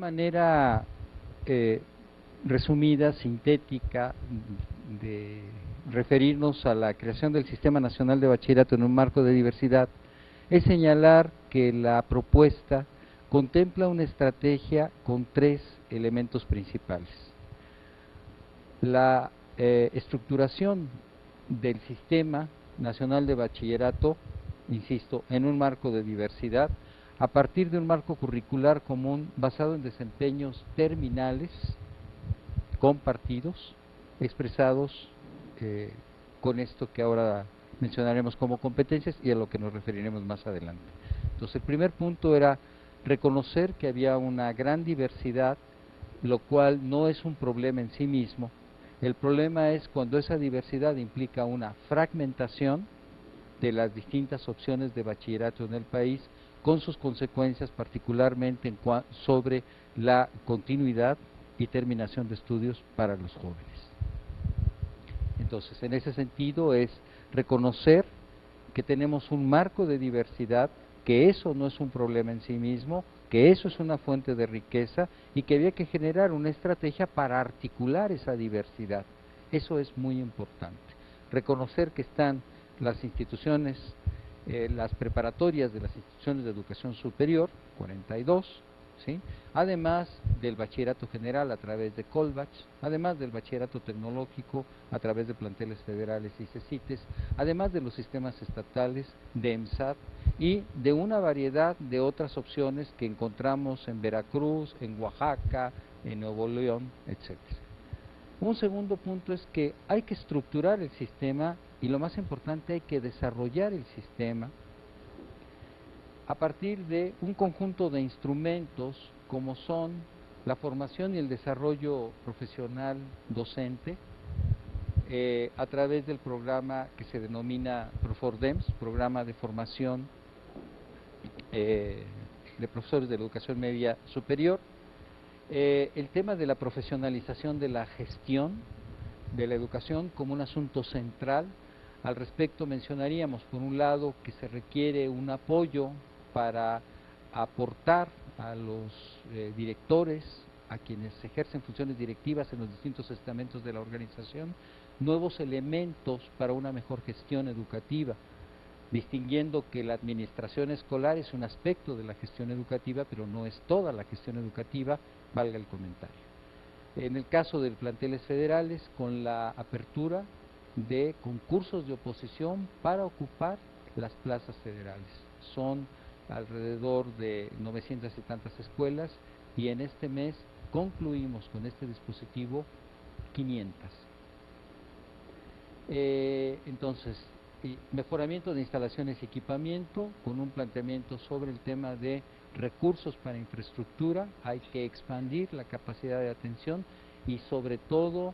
manera eh, resumida, sintética, de referirnos a la creación del Sistema Nacional de Bachillerato en un marco de diversidad, es señalar que la propuesta contempla una estrategia con tres elementos principales. La estructuración del Sistema Nacional de Bachillerato, insisto, en un marco de diversidad, a partir de un marco curricular común basado en desempeños terminales compartidos, expresados con esto que ahora mencionaremos como competencias y a lo que nos referiremos más adelante. Entonces, el primer punto era reconocer que había una gran diversidad, lo cual no es un problema en sí mismo. El problema es cuando esa diversidad implica una fragmentación de las distintas opciones de bachillerato en el país, con sus consecuencias particularmente sobre la continuidad y terminación de estudios para los jóvenes. Entonces, en ese sentido es reconocer que tenemos un marco de diversidad, que eso no es un problema en sí mismo, que eso es una fuente de riqueza y que había que generar una estrategia para articular esa diversidad. Eso es muy importante. Reconocer que están las instituciones, las preparatorias de las instituciones de educación superior, 42, ¿sí? Además del bachillerato general a través de Colbach, además del bachillerato tecnológico a través de planteles federales y CECITES, además de los sistemas estatales de EMSAT y de una variedad de otras opciones que encontramos en Veracruz, en Oaxaca, en Nuevo León, etc. Un segundo punto es que hay que estructurar el sistema y lo más importante, hay que desarrollar el sistema a partir de un conjunto de instrumentos como son la formación y el desarrollo profesional docente, a través del programa que se denomina Profordems, Programa de Formación de Profesores de la Educación Media Superior, el tema de la profesionalización de la gestión de la educación como un asunto central. Al respecto mencionaríamos, por un lado, que se requiere un apoyo para aportar a los directores, a quienes ejercen funciones directivas en los distintos estamentos de la organización, nuevos elementos para una mejor gestión educativa, distinguiendo que la administración escolar es un aspecto de la gestión educativa, pero no es toda la gestión educativa, valga el comentario. En el caso de planteles federales, con la apertura de concursos de oposición para ocupar las plazas federales. Son alrededor de 900 y tantas escuelas y en este mes concluimos con este dispositivo 500. Entonces, mejoramiento de instalaciones y equipamiento con un planteamiento sobre el tema de recursos para infraestructura, hay que expandir la capacidad de atención y sobre todo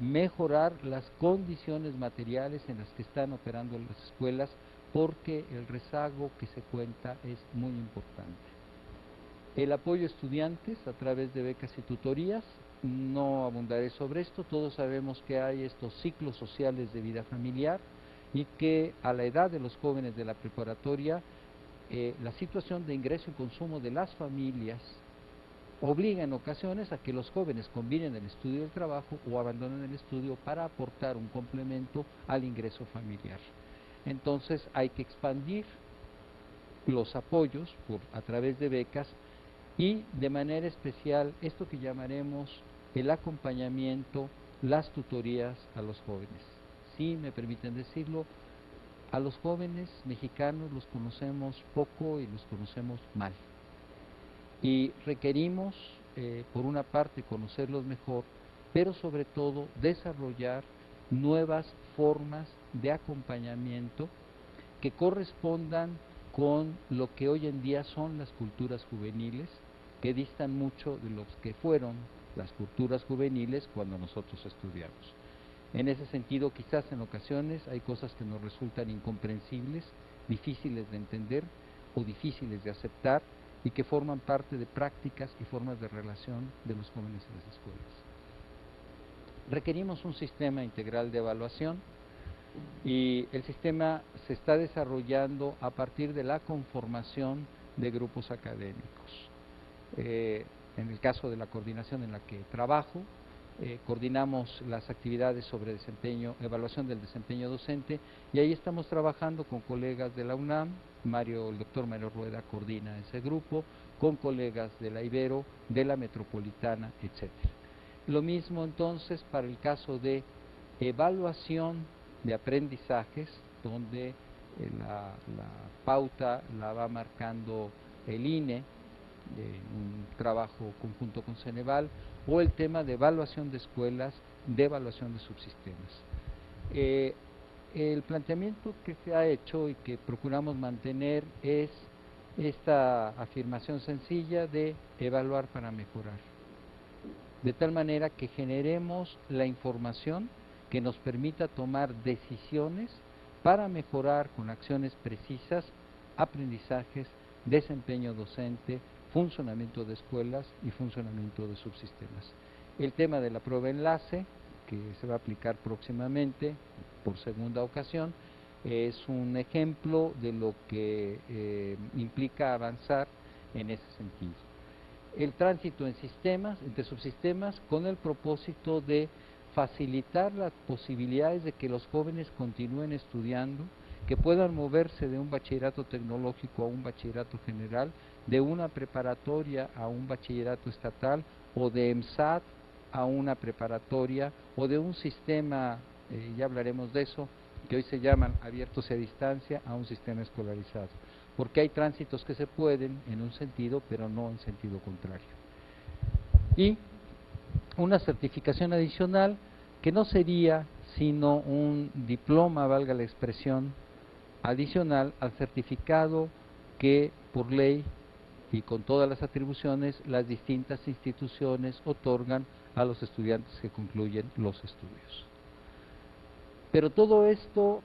mejorar las condiciones materiales en las que están operando las escuelas, porque el rezago que se cuenta es muy importante. El apoyo a estudiantes a través de becas y tutorías, no abundaré sobre esto, todos sabemos que hay estos ciclos sociales de vida familiar y que a la edad de los jóvenes de la preparatoria, la situación de ingreso y consumo de las familias obliga en ocasiones a que los jóvenes combinen el estudio y el trabajo o abandonen el estudio para aportar un complemento al ingreso familiar. Entonces hay que expandir los apoyos a través de becas y de manera especial esto que llamaremos el acompañamiento, las tutorías a los jóvenes. Si me permiten decirlo, a los jóvenes mexicanos los conocemos poco y los conocemos mal. Y requerimos, por una parte, conocerlos mejor, pero sobre todo desarrollar nuevas formas de acompañamiento que correspondan con lo que hoy en día son las culturas juveniles, que distan mucho de lo que fueron las culturas juveniles cuando nosotros estudiamos. En ese sentido, quizás en ocasiones hay cosas que nos resultan incomprensibles, difíciles de entender o difíciles de aceptar y que forman parte de prácticas y formas de relación de los jóvenes en las escuelas. Requerimos un sistema integral de evaluación y el sistema se está desarrollando a partir de la conformación de grupos académicos. en el caso de la coordinación en la que trabajo, coordinamos las actividades sobre evaluación del desempeño docente, y ahí estamos trabajando con colegas de la UNAM. El doctor Mario Rueda coordina ese grupo, con colegas de la Ibero, de la Metropolitana, etcétera. Lo mismo entonces para el caso de evaluación de aprendizajes, donde la pauta la va marcando el INE, un trabajo conjunto con Ceneval, o el tema de evaluación de escuelas, de evaluación de subsistemas. El planteamiento que se ha hecho y que procuramos mantener es esta afirmación sencilla de evaluar para mejorar, de tal manera que generemos la información que nos permita tomar decisiones para mejorar con acciones precisas aprendizajes, desempeño docente, funcionamiento de escuelas y funcionamiento de subsistemas. El tema de la prueba enlace, que se va a aplicar próximamente por segunda ocasión, es un ejemplo de lo que implica avanzar en ese sentido. El tránsito en sistemas, entre subsistemas, con el propósito de facilitar las posibilidades de que los jóvenes continúen estudiando, que puedan moverse de un bachillerato tecnológico a un bachillerato general, de una preparatoria a un bachillerato estatal, o de EMSAT a una preparatoria, o de un sistema, ya hablaremos de eso, que hoy se llaman abiertos a distancia, a un sistema escolarizado, porque hay tránsitos que se pueden en un sentido, pero no en sentido contrario. Y una certificación adicional que no sería sino un diploma, valga la expresión, adicional al certificado que por ley y con todas las atribuciones las distintas instituciones otorgan a los estudiantes que concluyen los estudios. Pero todo esto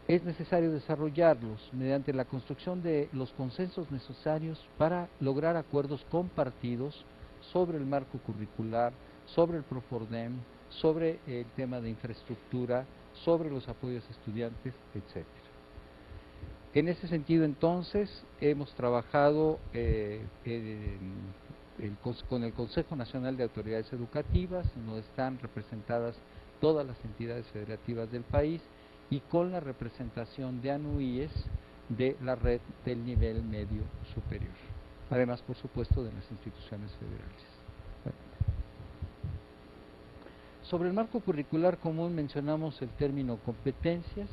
es necesario desarrollarlos mediante la construcción de los consensos necesarios para lograr acuerdos compartidos sobre el marco curricular, sobre el Profordem, sobre el tema de infraestructura, sobre los apoyos a estudiantes, etc. En ese sentido, entonces, hemos trabajado con el Consejo Nacional de Autoridades Educativas, donde están representadas todas las entidades federativas del país, y con la representación de ANUIES de la red del nivel medio superior, además, por supuesto, de las instituciones federales. Sobre el marco curricular común mencionamos el término competencias,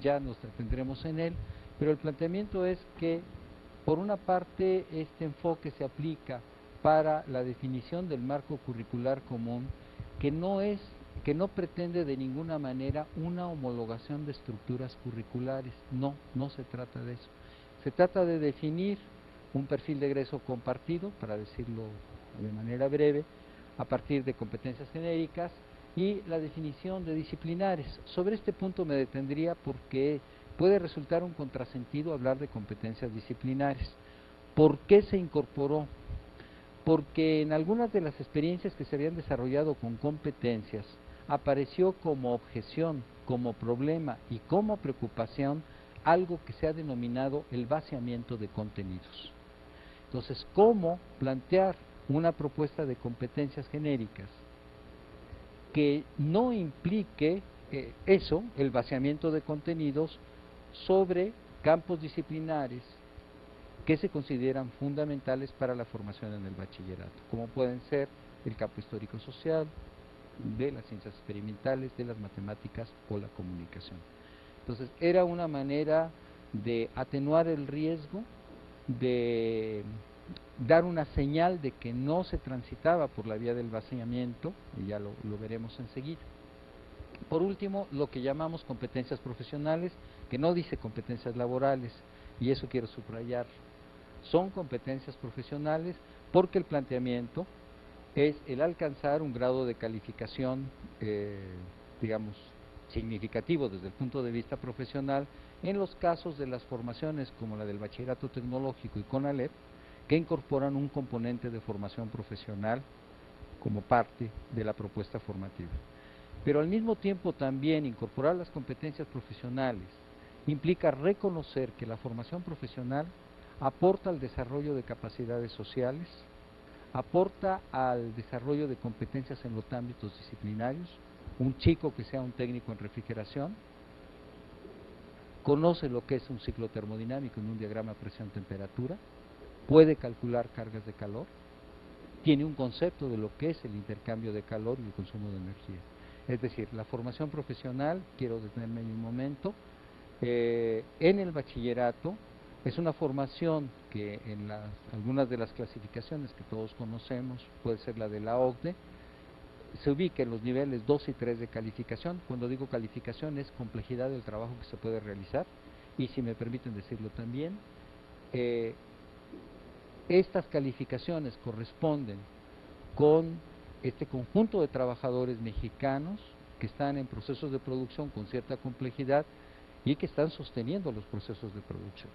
ya nos detendremos en él, pero el planteamiento es que, por una parte, este enfoque se aplica para la definición del marco curricular común, que no pretende de ninguna manera una homologación de estructuras curriculares. No se trata de eso. Se trata de definir un perfil de egreso compartido, para decirlo de manera breve, a partir de competencias genéricas, y la definición de disciplinares. Sobre este punto me detendría porque puede resultar un contrasentido hablar de competencias disciplinares. ¿Por qué se incorporó? Porque en algunas de las experiencias que se habían desarrollado con competencias, apareció como objeción, como problema y como preocupación algo que se ha denominado el vaciamiento de contenidos. Entonces, ¿cómo plantear una propuesta de competencias genéricas que no implique eso, el vaciamiento de contenidos, sobre campos disciplinares que se consideran fundamentales para la formación en el bachillerato, como pueden ser el campo histórico-social, de las ciencias experimentales, de las matemáticas o la comunicación? Entonces, era una manera de atenuar el riesgo, de dar una señal de que no se transitaba por la vía del vaciamiento, y ya lo veremos enseguida. Por último, lo que llamamos competencias profesionales, que no dice competencias laborales, y eso quiero subrayar. Son competencias profesionales porque el planteamiento es el alcanzar un grado de calificación, digamos, significativo desde el punto de vista profesional, en los casos de las formaciones como la del bachillerato tecnológico y CONALEP, que incorporan un componente de formación profesional como parte de la propuesta formativa. Pero al mismo tiempo también incorporar las competencias profesionales implica reconocer que la formación profesional aporta al desarrollo de capacidades sociales, aporta al desarrollo de competencias en los ámbitos disciplinarios. Un chico que sea un técnico en refrigeración conoce lo que es un ciclo termodinámico en un diagrama presión-temperatura, puede calcular cargas de calor, tiene un concepto de lo que es el intercambio de calor y el consumo de energía. Es decir, la formación profesional, quiero detenerme en un momento, en el bachillerato es una formación que en algunas de las clasificaciones que todos conocemos, puede ser la de la OCDE, se ubica en los niveles 2 y 3 de calificación. Cuando digo calificación es complejidad del trabajo que se puede realizar, y si me permiten decirlo también, estas calificaciones corresponden con este conjunto de trabajadores mexicanos que están en procesos de producción con cierta complejidad y que están sosteniendo los procesos de producción.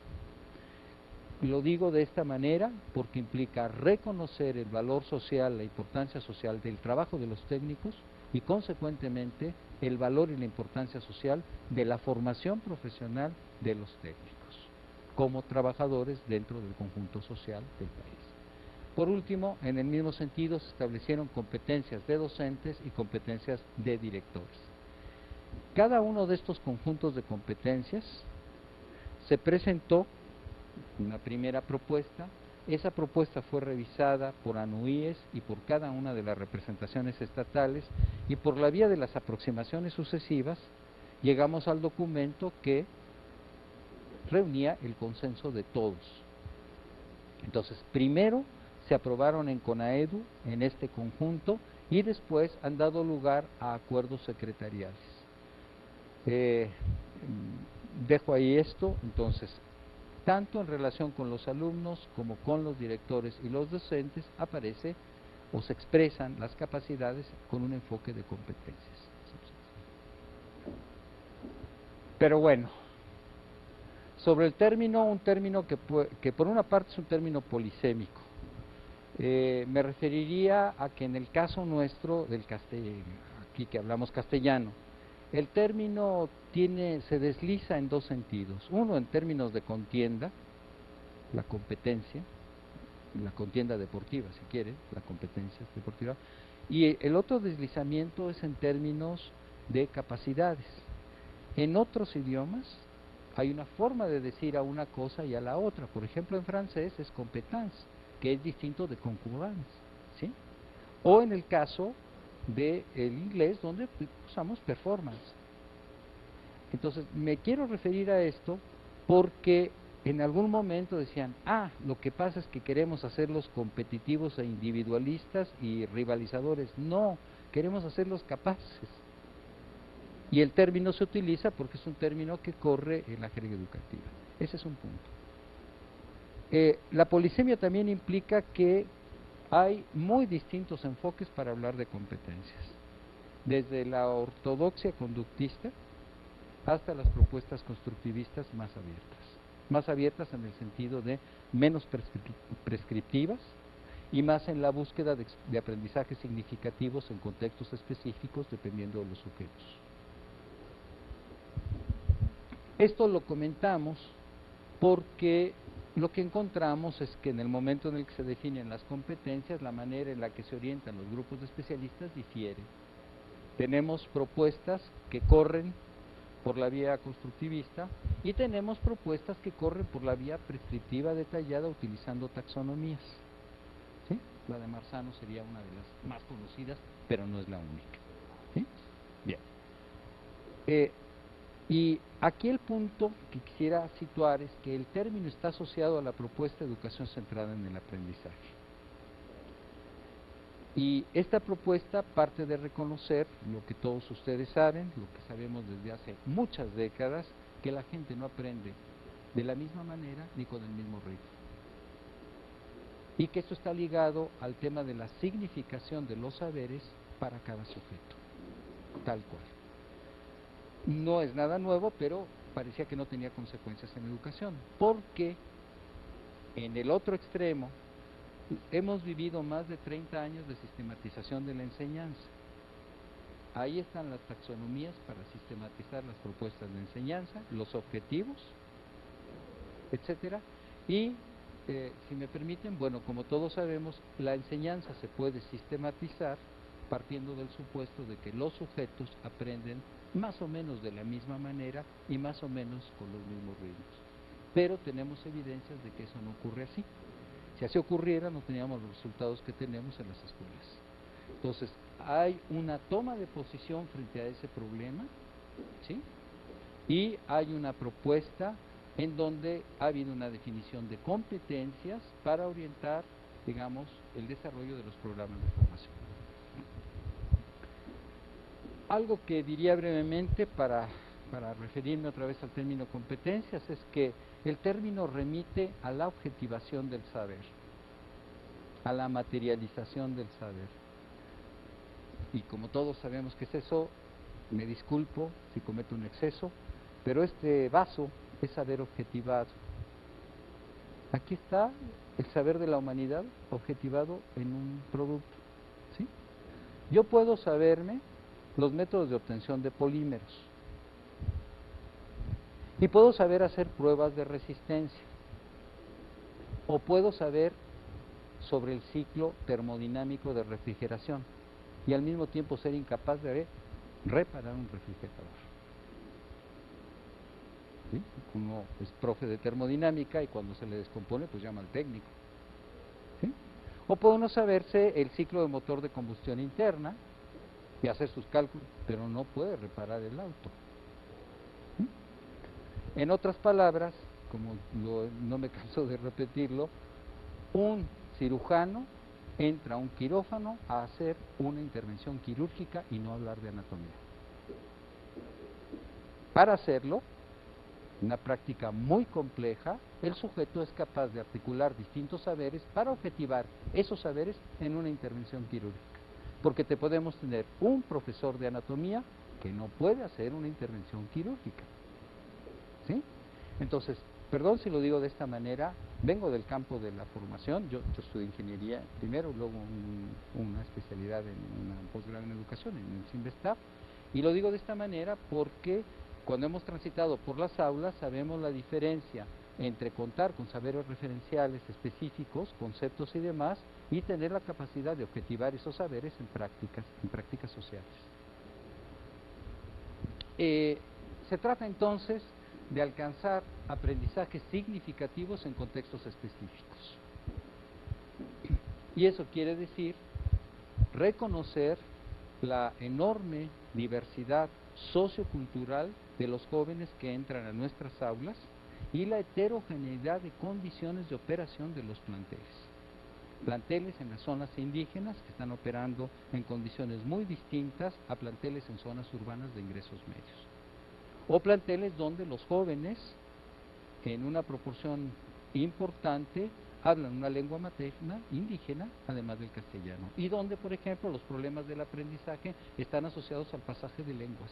Lo digo de esta manera porque implica reconocer el valor social, la importancia social del trabajo de los técnicos y consecuentemente el valor y la importancia social de la formación profesional de los técnicos como trabajadores dentro del conjunto social del país. Por último, en el mismo sentido se establecieron competencias de docentes y competencias de directores. Cada uno de estos conjuntos de competencias se presentó una primera propuesta. Esa propuesta fue revisada por ANUIES y por cada una de las representaciones estatales, y por la vía de las aproximaciones sucesivas llegamos al documento que reunía el consenso de todos. Entonces, primero se aprobaron en CONAEDU, en este conjunto, y después han dado lugar a acuerdos secretariales. Dejo ahí esto. Entonces, tanto en relación con los alumnos como con los directores y los docentes aparece o se expresan las capacidades con un enfoque de competencias. Pero bueno, sobre el término, un término que por una parte es un término polisémico. Me referiría a que en el caso nuestro, aquí que hablamos castellano, el término se desliza en dos sentidos. Uno, en términos de contienda, la competencia, la contienda deportiva, si quiere, la competencia deportiva, y el otro deslizamiento es en términos de capacidades. En otros idiomas hay una forma de decir a una cosa y a la otra. Por ejemplo, en francés es compétence, que es distinto de concurrence, ¿sí? O en el caso del inglés, donde usamos performance. Entonces, me quiero referir a esto porque en algún momento decían, lo que pasa es que queremos hacerlos competitivos e individualistas y rivalizadores. No, queremos hacerlos capaces. Y el término se utiliza porque es un término que corre en la jerga educativa. Ese es un punto. La polisemia también implica que hay muy distintos enfoques para hablar de competencias, desde la ortodoxia conductista hasta las propuestas constructivistas más abiertas en el sentido de menos prescriptivas y más en la búsqueda de aprendizajes significativos en contextos específicos dependiendo de los sujetos. Esto lo comentamos porque lo que encontramos es que en el momento en el que se definen las competencias, la manera en la que se orientan los grupos de especialistas difiere. Tenemos propuestas que corren por la vía constructivista y tenemos propuestas que corren por la vía prescriptiva detallada utilizando taxonomías. ¿Sí? La de Marzano sería una de las más conocidas, pero no es la única. ¿Sí? Bien. Y aquí el punto que quisiera situar es que el término está asociado a la propuesta de educación centrada en el aprendizaje. Y esta propuesta parte de reconocer lo que todos ustedes saben, lo que sabemos desde hace muchas décadas, que la gente no aprende de la misma manera ni con el mismo ritmo. Y que esto está ligado al tema de la significación de los saberes para cada sujeto, tal cual. No es nada nuevo, pero parecía que no tenía consecuencias en la educación, porque en el otro extremo hemos vivido más de 30 años de sistematización de la enseñanza. Ahí están las taxonomías para sistematizar las propuestas de enseñanza, los objetivos, etcétera, y si me permiten, bueno, como todos sabemos, la enseñanza se puede sistematizar partiendo del supuesto de que los sujetos aprenden más o menos de la misma manera y más o menos con los mismos ritmos. Pero tenemos evidencias de que eso no ocurre así. Si así ocurriera, no teníamos los resultados que tenemos en las escuelas. Entonces, hay una toma de posición frente a ese problema, ¿sí? Y hay una propuesta en donde ha habido una definición de competencias para orientar, digamos, el desarrollo de los programas de formación. Algo que diría brevemente para referirme otra vez al término competencias es que el término remite a la objetivación del saber, a la materialización del saber. Y como todos sabemos que es eso, me disculpo si cometo un exceso, pero este vaso es saber objetivado. Aquí está el saber de la humanidad objetivado en un producto, ¿sí? Yo puedo saberme los métodos de obtención de polímeros y puedo saber hacer pruebas de resistencia o puedo saber sobre el ciclo termodinámico de refrigeración y al mismo tiempo ser incapaz de reparar un refrigerador. ¿Sí? Uno es profe de termodinámica y cuando se le descompone pues llama al técnico. ¿Sí? O puede uno saberse el ciclo de motor de combustión interna y hacer sus cálculos, pero no puede reparar el auto. ¿Sí? En otras palabras, como no me canso de repetirlo, un cirujano entra a un quirófano a hacer una intervención quirúrgica y no hablar de anatomía. Para hacerlo, una práctica muy compleja, el sujeto es capaz de articular distintos saberes para objetivar esos saberes en una intervención quirúrgica. Porque te podemos tener un profesor de anatomía que no puede hacer una intervención quirúrgica. ¿Sí? Entonces, perdón si lo digo de esta manera, vengo del campo de la formación, yo estudié ingeniería primero, luego una especialidad en una posgrado en educación, en el CINVESTAP, y lo digo de esta manera porque cuando hemos transitado por las aulas sabemos la diferencia entre contar con saberes referenciales específicos, conceptos y demás, y tener la capacidad de objetivar esos saberes en prácticas sociales. Se trata entonces de alcanzar aprendizajes significativos en contextos específicos. Y eso quiere decir reconocer la enorme diversidad sociocultural de los jóvenes que entran a nuestras aulas y la heterogeneidad de condiciones de operación de los planteles. Planteles en las zonas indígenas que están operando en condiciones muy distintas a planteles en zonas urbanas de ingresos medios. O planteles donde los jóvenes, en una proporción importante, hablan una lengua materna indígena, además del castellano. Y donde, por ejemplo, los problemas del aprendizaje están asociados al pasaje de lenguas.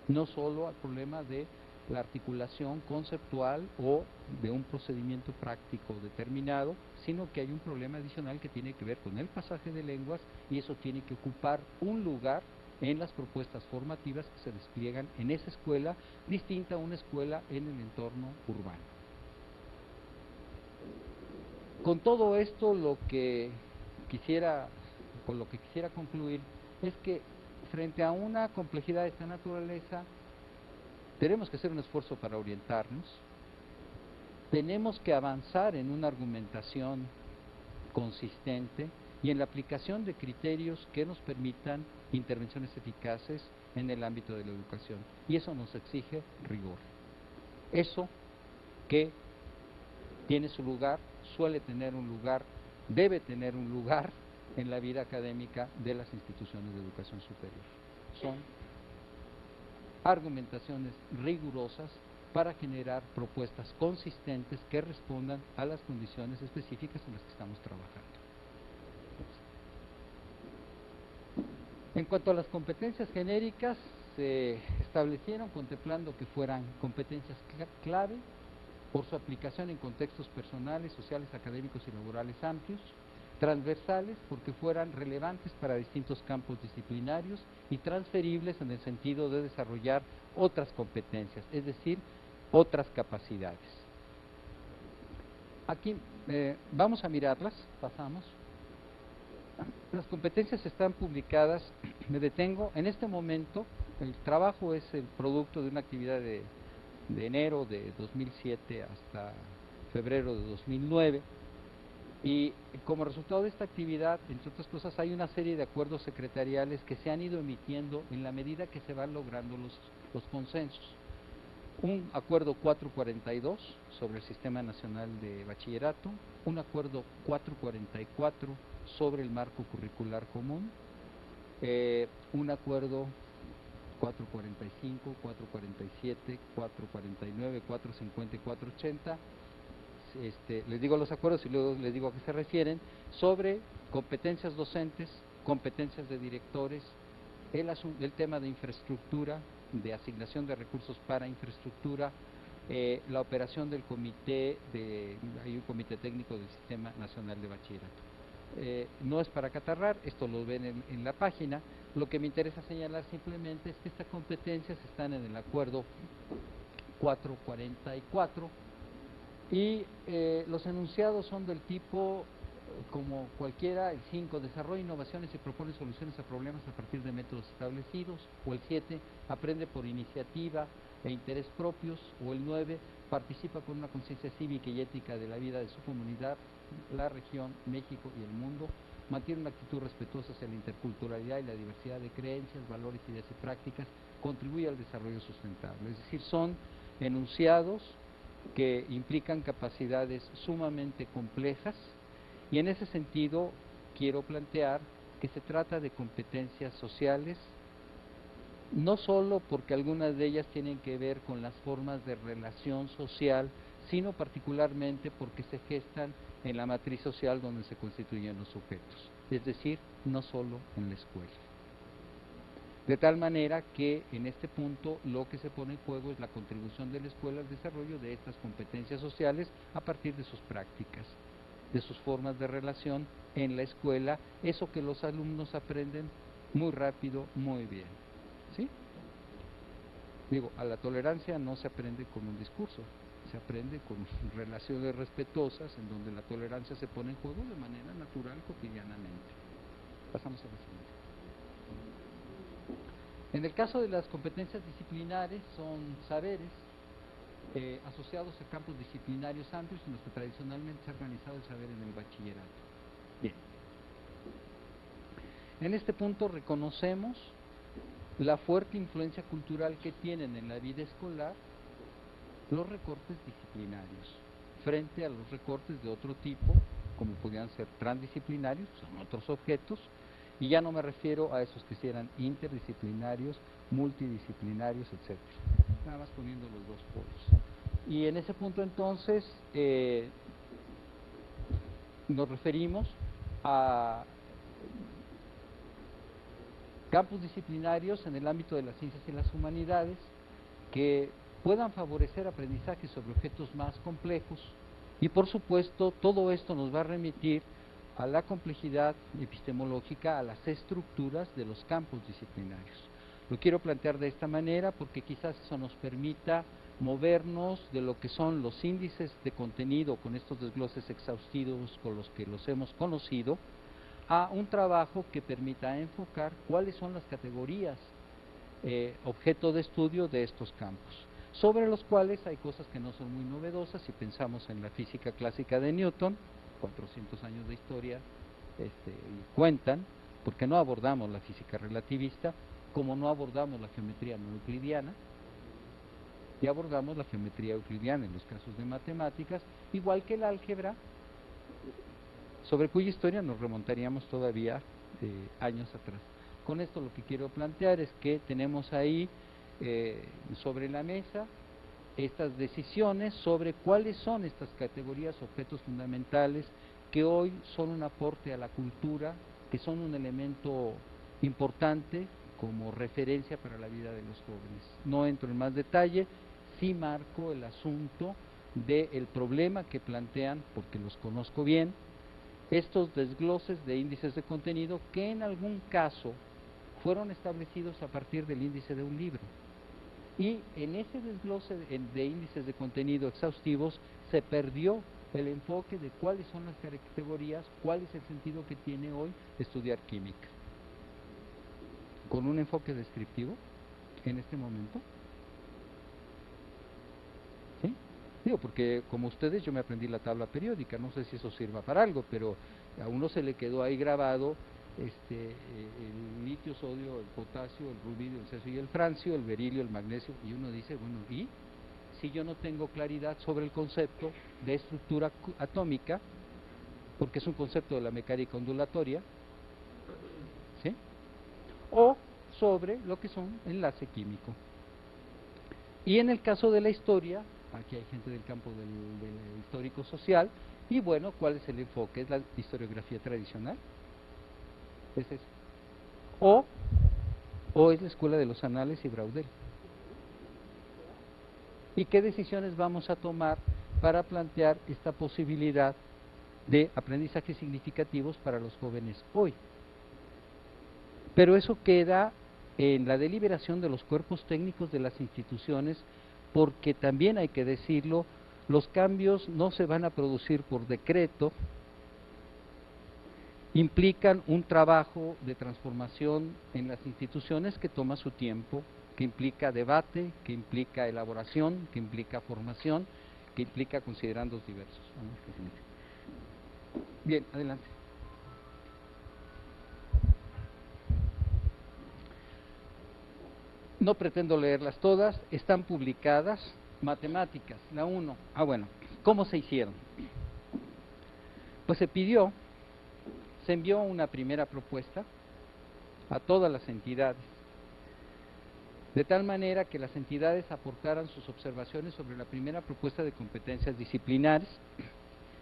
No solo al problema de la articulación conceptual o de un procedimiento práctico determinado, sino que hay un problema adicional que tiene que ver con el pasaje de lenguas y eso tiene que ocupar un lugar en las propuestas formativas que se despliegan en esa escuela, distinta a una escuela en el entorno urbano. Con todo esto, con lo que quisiera concluir es que frente a una complejidad de esta naturaleza, tenemos que hacer un esfuerzo para orientarnos, tenemos que avanzar en una argumentación consistente y en la aplicación de criterios que nos permitan intervenciones eficaces en el ámbito de la educación. Y eso nos exige rigor. Eso que tiene su lugar, suele tener un lugar, debe tener un lugar en la vida académica de las instituciones de educación superior. Son argumentaciones rigurosas para generar propuestas consistentes que respondan a las condiciones específicas en las que estamos trabajando. En cuanto a las competencias genéricas, se establecieron contemplando que fueran competencias clave por su aplicación en contextos personales, sociales, académicos y laborales amplios, transversales porque fueran relevantes para distintos campos disciplinarios y transferibles en el sentido de desarrollar otras competencias, es decir, otras capacidades. Aquí vamos a mirarlas, pasamos. Las competencias están publicadas, me detengo, en este momento el trabajo es el producto de una actividad de enero de 2007 hasta febrero de 2009, y como resultado de esta actividad, entre otras cosas, hay una serie de acuerdos secretariales que se han ido emitiendo en la medida que se van logrando los consensos. Un acuerdo 442 sobre el Sistema Nacional de Bachillerato, un acuerdo 444 sobre el marco curricular común, un acuerdo 445, 447, 449, 450 y 480, les digo los acuerdos y luego les digo a qué se refieren, sobre competencias docentes, competencias de directores, el tema de infraestructura, de asignación de recursos para infraestructura, la operación del comité, hay un comité técnico del Sistema Nacional de Bachillerato. No es para acatarrar, esto lo ven en la página. Lo que me interesa señalar simplemente es que estas competencias están en el acuerdo 444 y los enunciados son del tipo, como cualquiera: el 5, desarrolla innovaciones y propone soluciones a problemas a partir de métodos establecidos, o el 7, aprende por iniciativa e interés propios, o el 9, participa con una conciencia cívica y ética de la vida de su comunidad, la región, México y el mundo, mantiene una actitud respetuosa hacia la interculturalidad y la diversidad de creencias, valores, ideas y prácticas, contribuye al desarrollo sustentable. Es decir, son enunciados que implican capacidades sumamente complejas, y en ese sentido quiero plantear que se trata de competencias sociales, no solo porque algunas de ellas tienen que ver con las formas de relación social, sino particularmente porque se gestan en la matriz social donde se constituyen los sujetos, es decir, no solo en la escuela. De tal manera que en este punto lo que se pone en juego es la contribución de la escuela al desarrollo de estas competencias sociales a partir de sus prácticas, de sus formas de relación en la escuela, eso que los alumnos aprenden muy rápido, muy bien. ¿Sí? Digo, a la tolerancia no se aprende con un discurso, se aprende con relaciones respetuosas en donde la tolerancia se pone en juego de manera natural, cotidianamente. Pasamos a la siguiente. En el caso de las competencias disciplinares, son saberes asociados a campos disciplinarios amplios en los que tradicionalmente se ha organizado el saber en el bachillerato. Bien. En este punto reconocemos la fuerte influencia cultural que tienen en la vida escolar los recortes disciplinarios frente a los recortes de otro tipo, como podrían ser transdisciplinarios, son otros objetos, y ya no me refiero a esos que eran interdisciplinarios, multidisciplinarios, etc. Nada más poniendo los dos polos. Y en ese punto entonces nos referimos a campos disciplinarios en el ámbito de las ciencias y las humanidades que puedan favorecer aprendizajes sobre objetos más complejos, y por supuesto todo esto nos va a remitir a la complejidad epistemológica, a las estructuras de los campos disciplinarios. Lo quiero plantear de esta manera porque quizás eso nos permita movernos de lo que son los índices de contenido con estos desgloses exhaustivos con los que los hemos conocido, a un trabajo que permita enfocar cuáles son las categorías objeto de estudio de estos campos, sobre los cuales hay cosas que no son muy novedosas. Si pensamos en la física clásica de Newton, 400 años de historia cuentan, porque no abordamos la física relativista, como no abordamos la geometría no euclidiana, y abordamos la geometría euclidiana en los casos de matemáticas, igual que el álgebra, sobre cuya historia nos remontaríamos todavía años atrás. Con esto lo que quiero plantear es que tenemos ahí sobre la mesa estas decisiones sobre cuáles son estas categorías, objetos fundamentales, que hoy son un aporte a la cultura, que son un elemento importante como referencia para la vida de los jóvenes. No entro en más detalle, sí marco el asunto del problema que plantean, porque los conozco bien, estos desgloses de índices de contenido que en algún caso fueron establecidos a partir del índice de un libro. Y en ese desglose de índices de contenido exhaustivos se perdió el enfoque de cuáles son las categorías, cuál es el sentido que tiene hoy estudiar química. Con un enfoque descriptivo en este momento. ¿Sí? Digo, porque como ustedes yo me aprendí la tabla periódica, no sé si eso sirva para algo, pero a uno se le quedó ahí grabado el litio, sodio, el potasio, el rubidio, el cesio y el francio, el berilio, el magnesio, y uno dice, bueno, ¿y si yo no tengo claridad sobre el concepto de estructura atómica, porque es un concepto de la mecánica ondulatoria, ¿sí? O sobre lo que son enlace químico? Y en el caso de la historia, aquí hay gente del campo del histórico social, y bueno, ¿cuál es el enfoque? ¿Es la historiografía tradicional? ¿Es eso? ¿O es la escuela de los anales y Braudel? ¿Y qué decisiones vamos a tomar para plantear esta posibilidad de aprendizajes significativos para los jóvenes hoy? Pero eso queda en la deliberación de los cuerpos técnicos de las instituciones, porque también hay que decirlo, los cambios no se van a producir por decreto, implican un trabajo de transformación en las instituciones que toma su tiempo, que implica debate, que implica elaboración, que implica formación, que implica considerandos diversos. Bien, adelante. No pretendo leerlas todas, están publicadas. Matemáticas, la 1. Bueno, ¿cómo se hicieron? Pues se envió una primera propuesta a todas las entidades, de tal manera que las entidades aportaran sus observaciones sobre la primera propuesta de competencias disciplinares.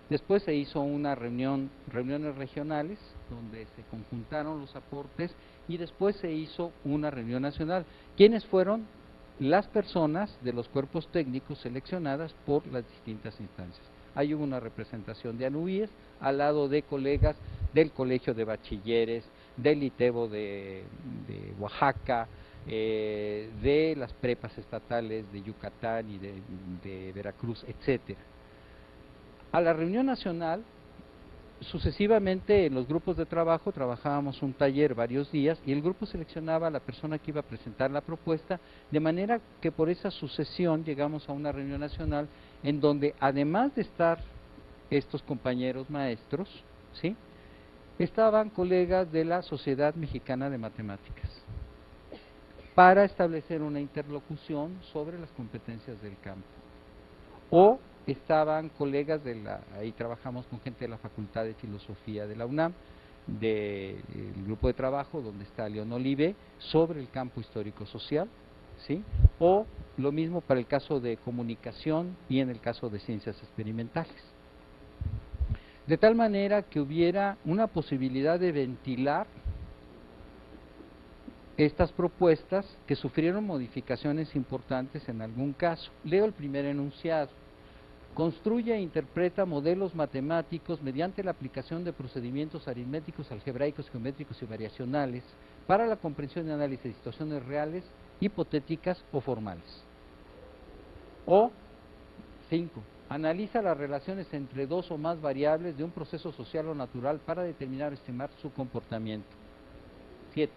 Después se hizo una reuniones regionales, donde se conjuntaron los aportes, y después se hizo una reunión nacional. ¿Quiénes fueron? Las personas de los cuerpos técnicos seleccionadas por las distintas instancias. Ahí hubo una representación de ANUIES, al lado de colegas del Colegio de Bachilleres, del ITEBO de Oaxaca, de las prepas estatales de Yucatán y de Veracruz, etcétera. A la reunión nacional, sucesivamente en los grupos de trabajo trabajábamos un taller varios días y el grupo seleccionaba a la persona que iba a presentar la propuesta, de manera que por esa sucesión llegamos a una reunión nacional en donde, además de estar estos compañeros maestros, ¿sí?, estaban colegas de la Sociedad Mexicana de Matemáticas, para establecer una interlocución sobre las competencias del campo. O estaban colegas ahí trabajamos con gente de la Facultad de Filosofía de la UNAM, del grupo de trabajo donde está León Olive, sobre el campo histórico-social, ¿sí? O lo mismo para el caso de comunicación y en el caso de ciencias experimentales. De tal manera que hubiera una posibilidad de ventilar estas propuestas que sufrieron modificaciones importantes en algún caso. Leo el primer enunciado. Construye e interpreta modelos matemáticos mediante la aplicación de procedimientos aritméticos, algebraicos, geométricos y variacionales para la comprensión y análisis de situaciones reales, hipotéticas o formales. O 5. Analiza las relaciones entre dos o más variables de un proceso social o natural para determinar o estimar su comportamiento. 7.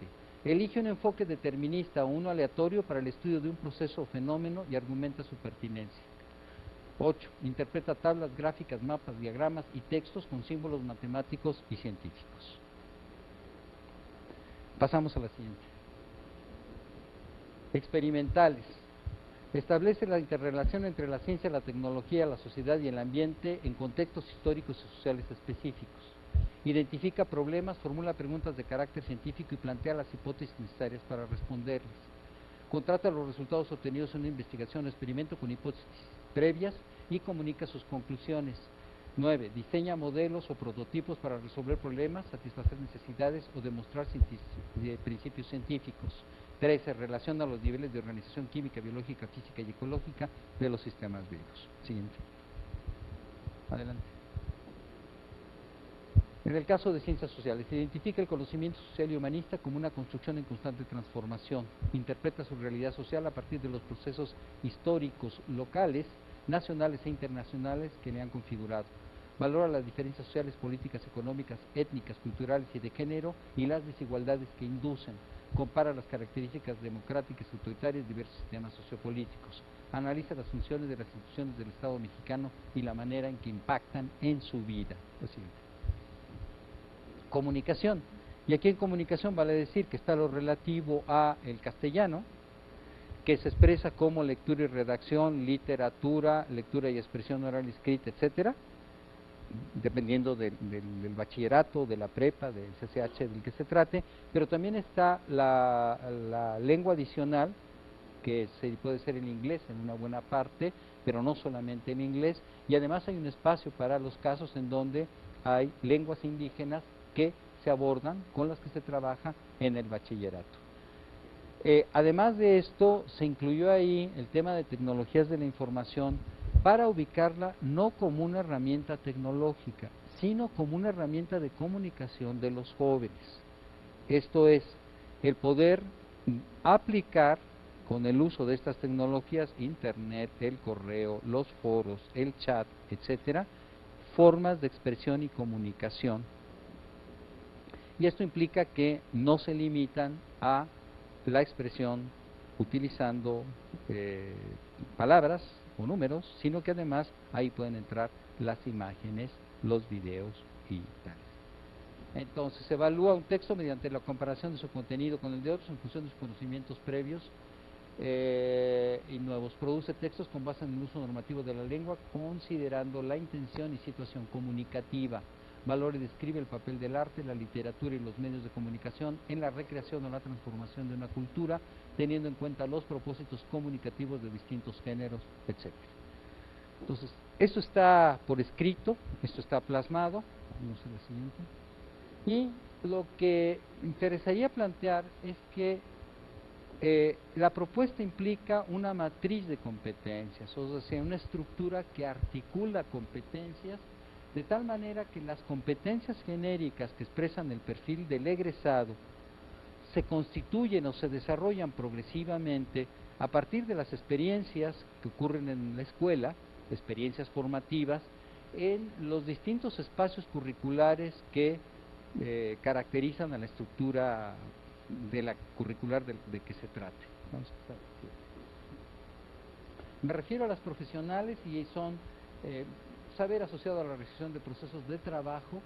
Elige un enfoque determinista o uno aleatorio para el estudio de un proceso o fenómeno y argumenta su pertinencia. 8. Interpreta tablas, gráficas, mapas, diagramas y textos con símbolos matemáticos y científicos. Pasamos a la siguiente. Experimentales. Establece la interrelación entre la ciencia, la tecnología, la sociedad y el ambiente en contextos históricos y sociales específicos. Identifica problemas, formula preguntas de carácter científico y plantea las hipótesis necesarias para responderlas. Contrasta los resultados obtenidos en una investigación o experimento con hipótesis previas y comunica sus conclusiones. 9. Diseña modelos o prototipos para resolver problemas, satisfacer necesidades o demostrar principios científicos. 13. Relaciona los niveles de organización química, biológica, física y ecológica de los sistemas vivos. Siguiente. Adelante. En el caso de ciencias sociales, identifica el conocimiento social y humanista como una construcción en constante transformación. Interpreta su realidad social a partir de los procesos históricos locales nacionales e internacionales que le han configurado. Valora las diferencias sociales, políticas, económicas, étnicas, culturales y de género y las desigualdades que inducen. Compara las características democráticas y autoritarias de diversos sistemas sociopolíticos. Analiza las funciones de las instituciones del Estado mexicano y la manera en que impactan en su vida. Lo siguiente. Comunicación. Y aquí en comunicación vale decir que está lo relativo a el castellano, que se expresa como lectura y redacción, literatura, lectura y expresión oral y escrita, etcétera, dependiendo del bachillerato, de la prepa, del CCH del que se trate, pero también está la lengua adicional, que puede ser el inglés en una buena parte, pero no solamente el inglés, y además hay un espacio para los casos en donde hay lenguas indígenas que se abordan, con las que se trabaja en el bachillerato. Además de esto, se incluyó ahí el tema de tecnologías de la información para ubicarla no como una herramienta tecnológica, sino como una herramienta de comunicación de los jóvenes. Esto es, el poder aplicar con el uso de estas tecnologías, internet, el correo, los foros, el chat, etcétera, formas de expresión y comunicación. Y esto implica que no se limitan a la expresión utilizando palabras o números, sino que además ahí pueden entrar las imágenes, los videos y tales. Entonces, se evalúa un texto mediante la comparación de su contenido con el de otros en función de sus conocimientos previos y nuevos. Produce textos con base en el uso normativo de la lengua, considerando la intención y situación comunicativa. Valora y describe el papel del arte, la literatura y los medios de comunicación en la recreación o la transformación de una cultura, teniendo en cuenta los propósitos comunicativos de distintos géneros, etc. Entonces, esto está por escrito, esto está plasmado. Vamos a la siguiente. Y lo que interesaría plantear es que la propuesta implica una matriz de competencias, o sea, una estructura que articula competencias de tal manera que las competencias genéricas que expresan el perfil del egresado se constituyen o se desarrollan progresivamente a partir de las experiencias que ocurren en la escuela, experiencias formativas, en los distintos espacios curriculares que caracterizan a la estructura de la curricular de que se trate. Vamos a pasar. Me refiero a las profesionales y son saber asociado a la realización de procesos de trabajo,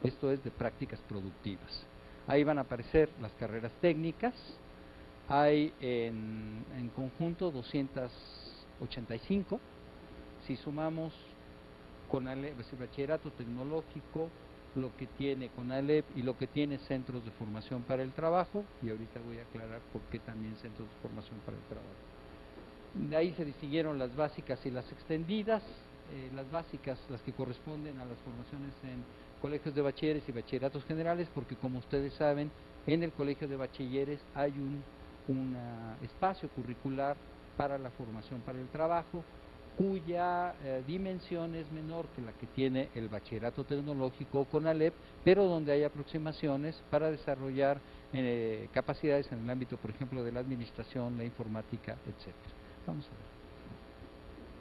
esto es de prácticas productivas. Ahí van a aparecer las carreras técnicas, hay en conjunto 285, si sumamos CONALEP, es el bachillerato tecnológico, lo que tiene CONALEP y lo que tiene centros de formación para el trabajo, y ahorita voy a aclarar por qué también centros de formación para el trabajo. De ahí se distinguieron las básicas y las extendidas. Las básicas, las que corresponden a las formaciones en colegios de bachilleres y bachilleratos generales, porque como ustedes saben, en el colegio de bachilleres hay un espacio curricular para la formación para el trabajo, cuya dimensión es menor que la que tiene el bachillerato tecnológico o CONALEP, pero donde hay aproximaciones para desarrollar capacidades en el ámbito, por ejemplo, de la administración, la informática, etcétera. Vamos a ver.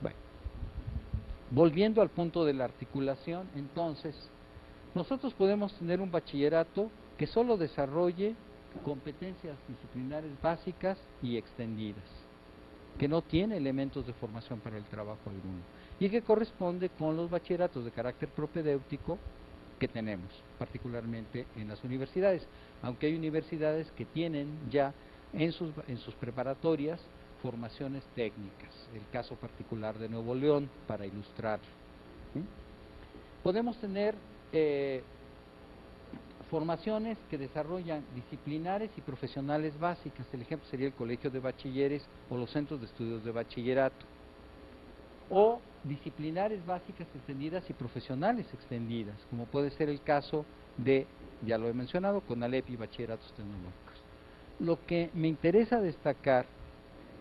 Bueno, volviendo al punto de la articulación, entonces, nosotros podemos tener un bachillerato que solo desarrolle competencias disciplinares básicas y extendidas, que no tiene elementos de formación para el trabajo alguno, y que corresponde con los bachilleratos de carácter propedéutico que tenemos, particularmente en las universidades, aunque hay universidades que tienen ya en sus preparatorias formaciones técnicas, el caso particular de Nuevo León, para ilustrar. ¿Sí? Podemos tener formaciones que desarrollan disciplinares y profesionales básicas, el ejemplo sería el colegio de bachilleres o los centros de estudios de bachillerato, o disciplinares básicas extendidas y profesionales extendidas, como puede ser el caso de, ya lo he mencionado, CONALEP y bachilleratos tecnológicos. Lo que me interesa destacar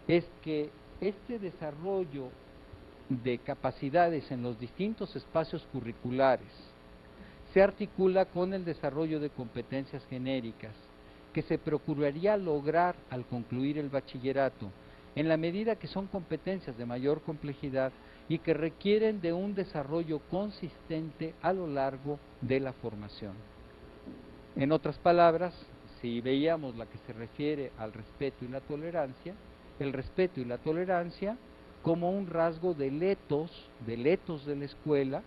es que este desarrollo de capacidades en los distintos espacios curriculares se articula con el desarrollo de competencias genéricas que se procuraría lograr al concluir el bachillerato, en la medida que son competencias de mayor complejidad y que requieren de un desarrollo consistente a lo largo de la formación. En otras palabras, si veíamos la que se refiere al respeto y la tolerancia, el respeto y la tolerancia como un rasgo del ethos de la escuela,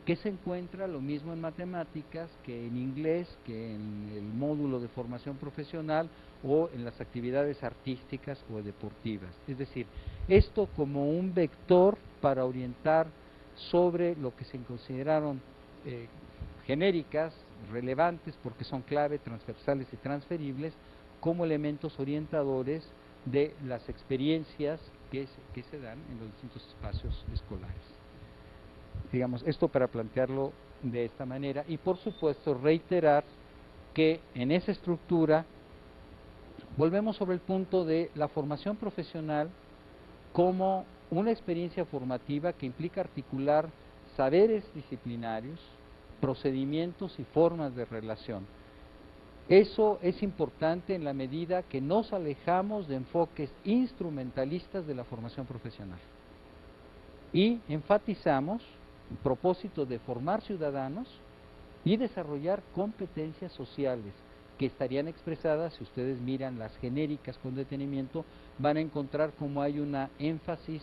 que se encuentra lo mismo en matemáticas que en inglés, que en el módulo de formación profesional o en las actividades artísticas o deportivas. Es decir, esto como un vector para orientar sobre lo que se consideraron genéricas, relevantes, porque son clave, transversales y transferibles, como elementos orientadores de las experiencias que se dan en los distintos espacios escolares. Digamos, esto para plantearlo de esta manera, y por supuesto reiterar que en esa estructura volvemos sobre el punto de la formación profesional como una experiencia formativa que implica articular saberes disciplinarios, procedimientos y formas de relación. Eso es importante en la medida que nos alejamos de enfoques instrumentalistas de la formación profesional y enfatizamos el propósito de formar ciudadanos y desarrollar competencias sociales que estarían expresadas, si ustedes miran las genéricas con detenimiento, van a encontrar cómo hay una énfasis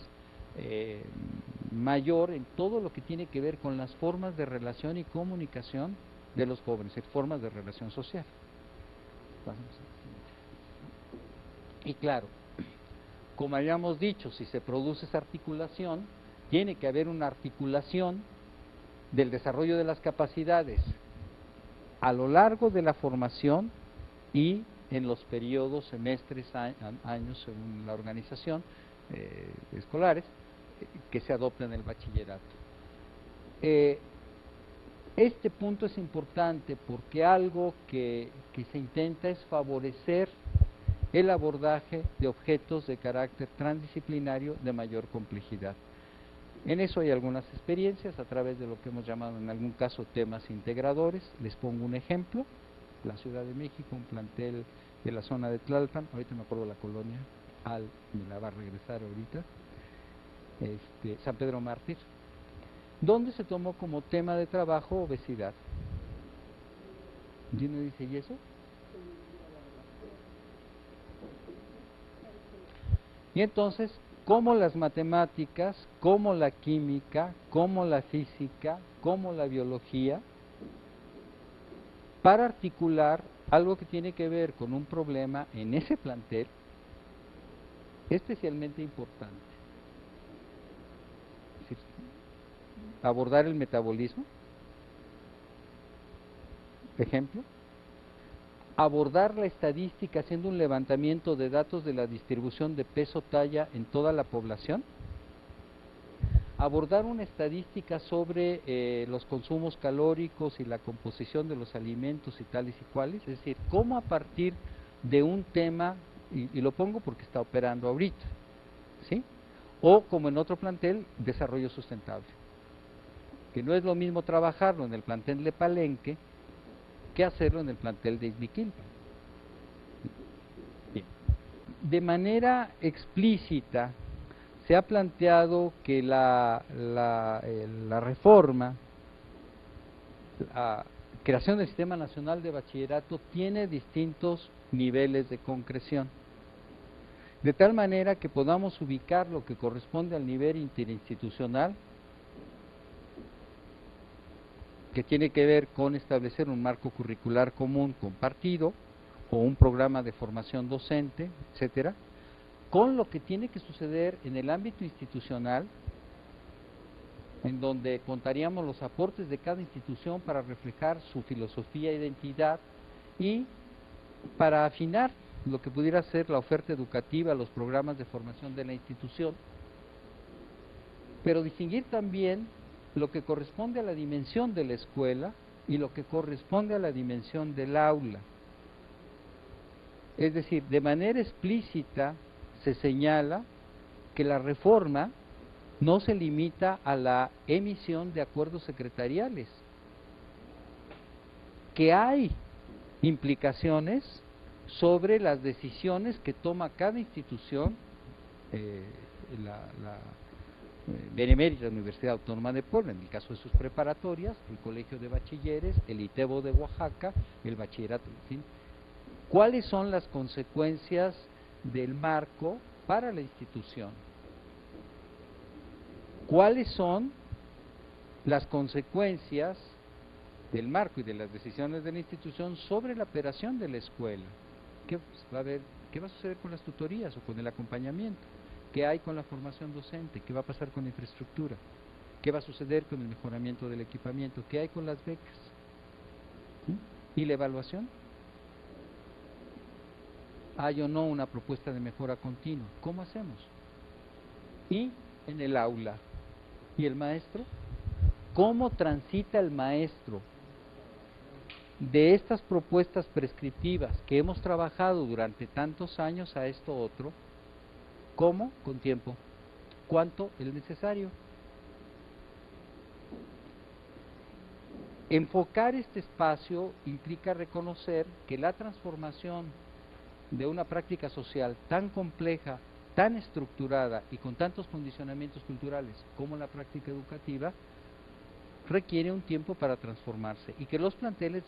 mayor en todo lo que tiene que ver con las formas de relación y comunicación de los jóvenes, formas de relación social. Y claro, como habíamos dicho, si se produce esa articulación, tiene que haber una articulación del desarrollo de las capacidades a lo largo de la formación y en los periodos, semestres, años, según la organización, escolares, que se adopta en el bachillerato. Este punto es importante porque algo que se intenta es favorecer el abordaje de objetos de carácter transdisciplinario de mayor complejidad. En eso hay algunas experiencias a través de lo que hemos llamado en algún caso temas integradores. Les pongo un ejemplo: la Ciudad de México, un plantel de la zona de Tlalpan, ahorita me acuerdo la colonia, me la va a regresar ahorita, San Pedro Mártir, donde se tomó como tema de trabajo obesidad. ¿Y uno dice, ¿y eso? Y entonces, como las matemáticas, como la química, como la física, como la biología, para articular algo que tiene que ver con un problema en ese plantel especialmente importante. Es decir, abordar el metabolismo, ejemplo, abordar la estadística haciendo un levantamiento de datos de la distribución de peso-talla en toda la población, abordar una estadística sobre los consumos calóricos y la composición de los alimentos y tales y cuales, es decir, cómo a partir de un tema, y lo pongo porque está operando ahorita, ¿sí? O como en otro plantel, desarrollo sustentable, que no es lo mismo trabajarlo en el plantel de Palenque que hacerlo en el plantel de Izmiquilpan. Bien. De manera explícita se ha planteado que la reforma, la creación del Sistema Nacional de Bachillerato tiene distintos niveles de concreción, de tal manera que podamos ubicar lo que corresponde al nivel interinstitucional, que tiene que ver con establecer un marco curricular común compartido o un programa de formación docente, etcétera, con lo que tiene que suceder en el ámbito institucional, en donde contaríamos los aportes de cada institución para reflejar su filosofía e identidad y para afinar lo que pudiera ser la oferta educativa, los programas de formación de la institución, pero distinguir también lo que corresponde a la dimensión de la escuela y lo que corresponde a la dimensión del aula. Es decir, de manera explícita se señala que la reforma no se limita a la emisión de acuerdos secretariales, que hay implicaciones sobre las decisiones que toma cada institución, Benemérita Universidad Autónoma de Puebla, en el caso de sus preparatorias, el Colegio de Bachilleres, el ITEBO de Oaxaca, el Bachillerato, en fin. ¿Cuáles son las consecuencias del marco para la institución? ¿Cuáles son las consecuencias del marco y de las decisiones de la institución sobre la operación de la escuela? ¿Qué va a suceder con las tutorías o con el acompañamiento? ¿Qué hay con la formación docente? ¿Qué va a pasar con la infraestructura? ¿Qué va a suceder con el mejoramiento del equipamiento? ¿Qué hay con las becas? ¿Y la evaluación? ¿Hay o no una propuesta de mejora continua? ¿Cómo hacemos? Y en el aula, ¿y el maestro? ¿Cómo transita el maestro de estas propuestas prescriptivas que hemos trabajado durante tantos años a esto otro? ¿Cómo? Con tiempo. ¿Cuánto? El necesario. Enfocar este espacio implica reconocer que la transformación de una práctica social tan compleja, tan estructurada y con tantos condicionamientos culturales como la práctica educativa, requiere un tiempo para transformarse, y que los planteles,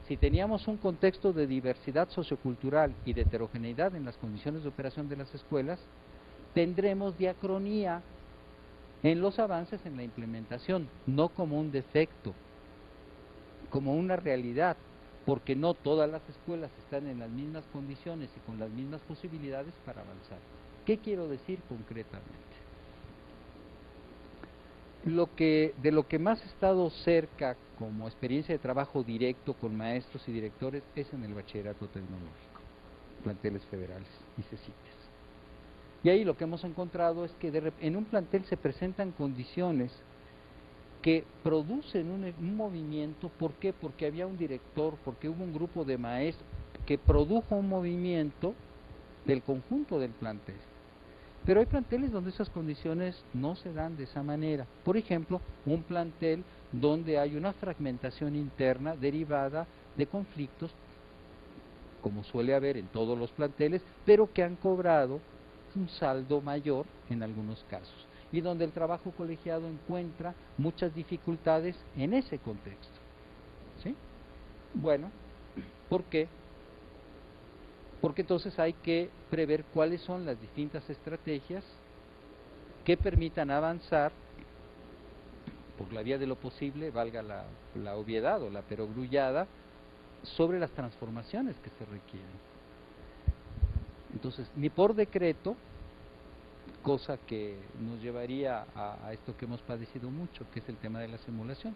si teníamos un contexto de diversidad sociocultural y de heterogeneidad en las condiciones de operación de las escuelas, tendremos diacronía en los avances en la implementación, no como un defecto, como una realidad, porque no todas las escuelas están en las mismas condiciones y con las mismas posibilidades para avanzar. ¿Qué quiero decir concretamente? De lo que más he estado cerca como experiencia de trabajo directo con maestros y directores es en el bachillerato tecnológico, planteles federales y CECITES. Y ahí lo que hemos encontrado es que en un plantel se presentan condiciones que producen un movimiento. ¿Por qué? Porque había un director, porque hubo un grupo de maestros que produjo un movimiento del conjunto del plantel. Pero hay planteles donde esas condiciones no se dan de esa manera. Por ejemplo, un plantel donde hay una fragmentación interna derivada de conflictos, como suele haber en todos los planteles, pero que han cobrado un saldo mayor en algunos casos, y donde el trabajo colegiado encuentra muchas dificultades en ese contexto. ¿Sí? Bueno, ¿por qué? Porque entonces hay que prever cuáles son las distintas estrategias que permitan avanzar por la vía de lo posible, valga la obviedad o la perogrullada, sobre las transformaciones que se requieren. Entonces, ni por decreto, cosa que nos llevaría a esto que hemos padecido mucho, que es el tema de la simulación.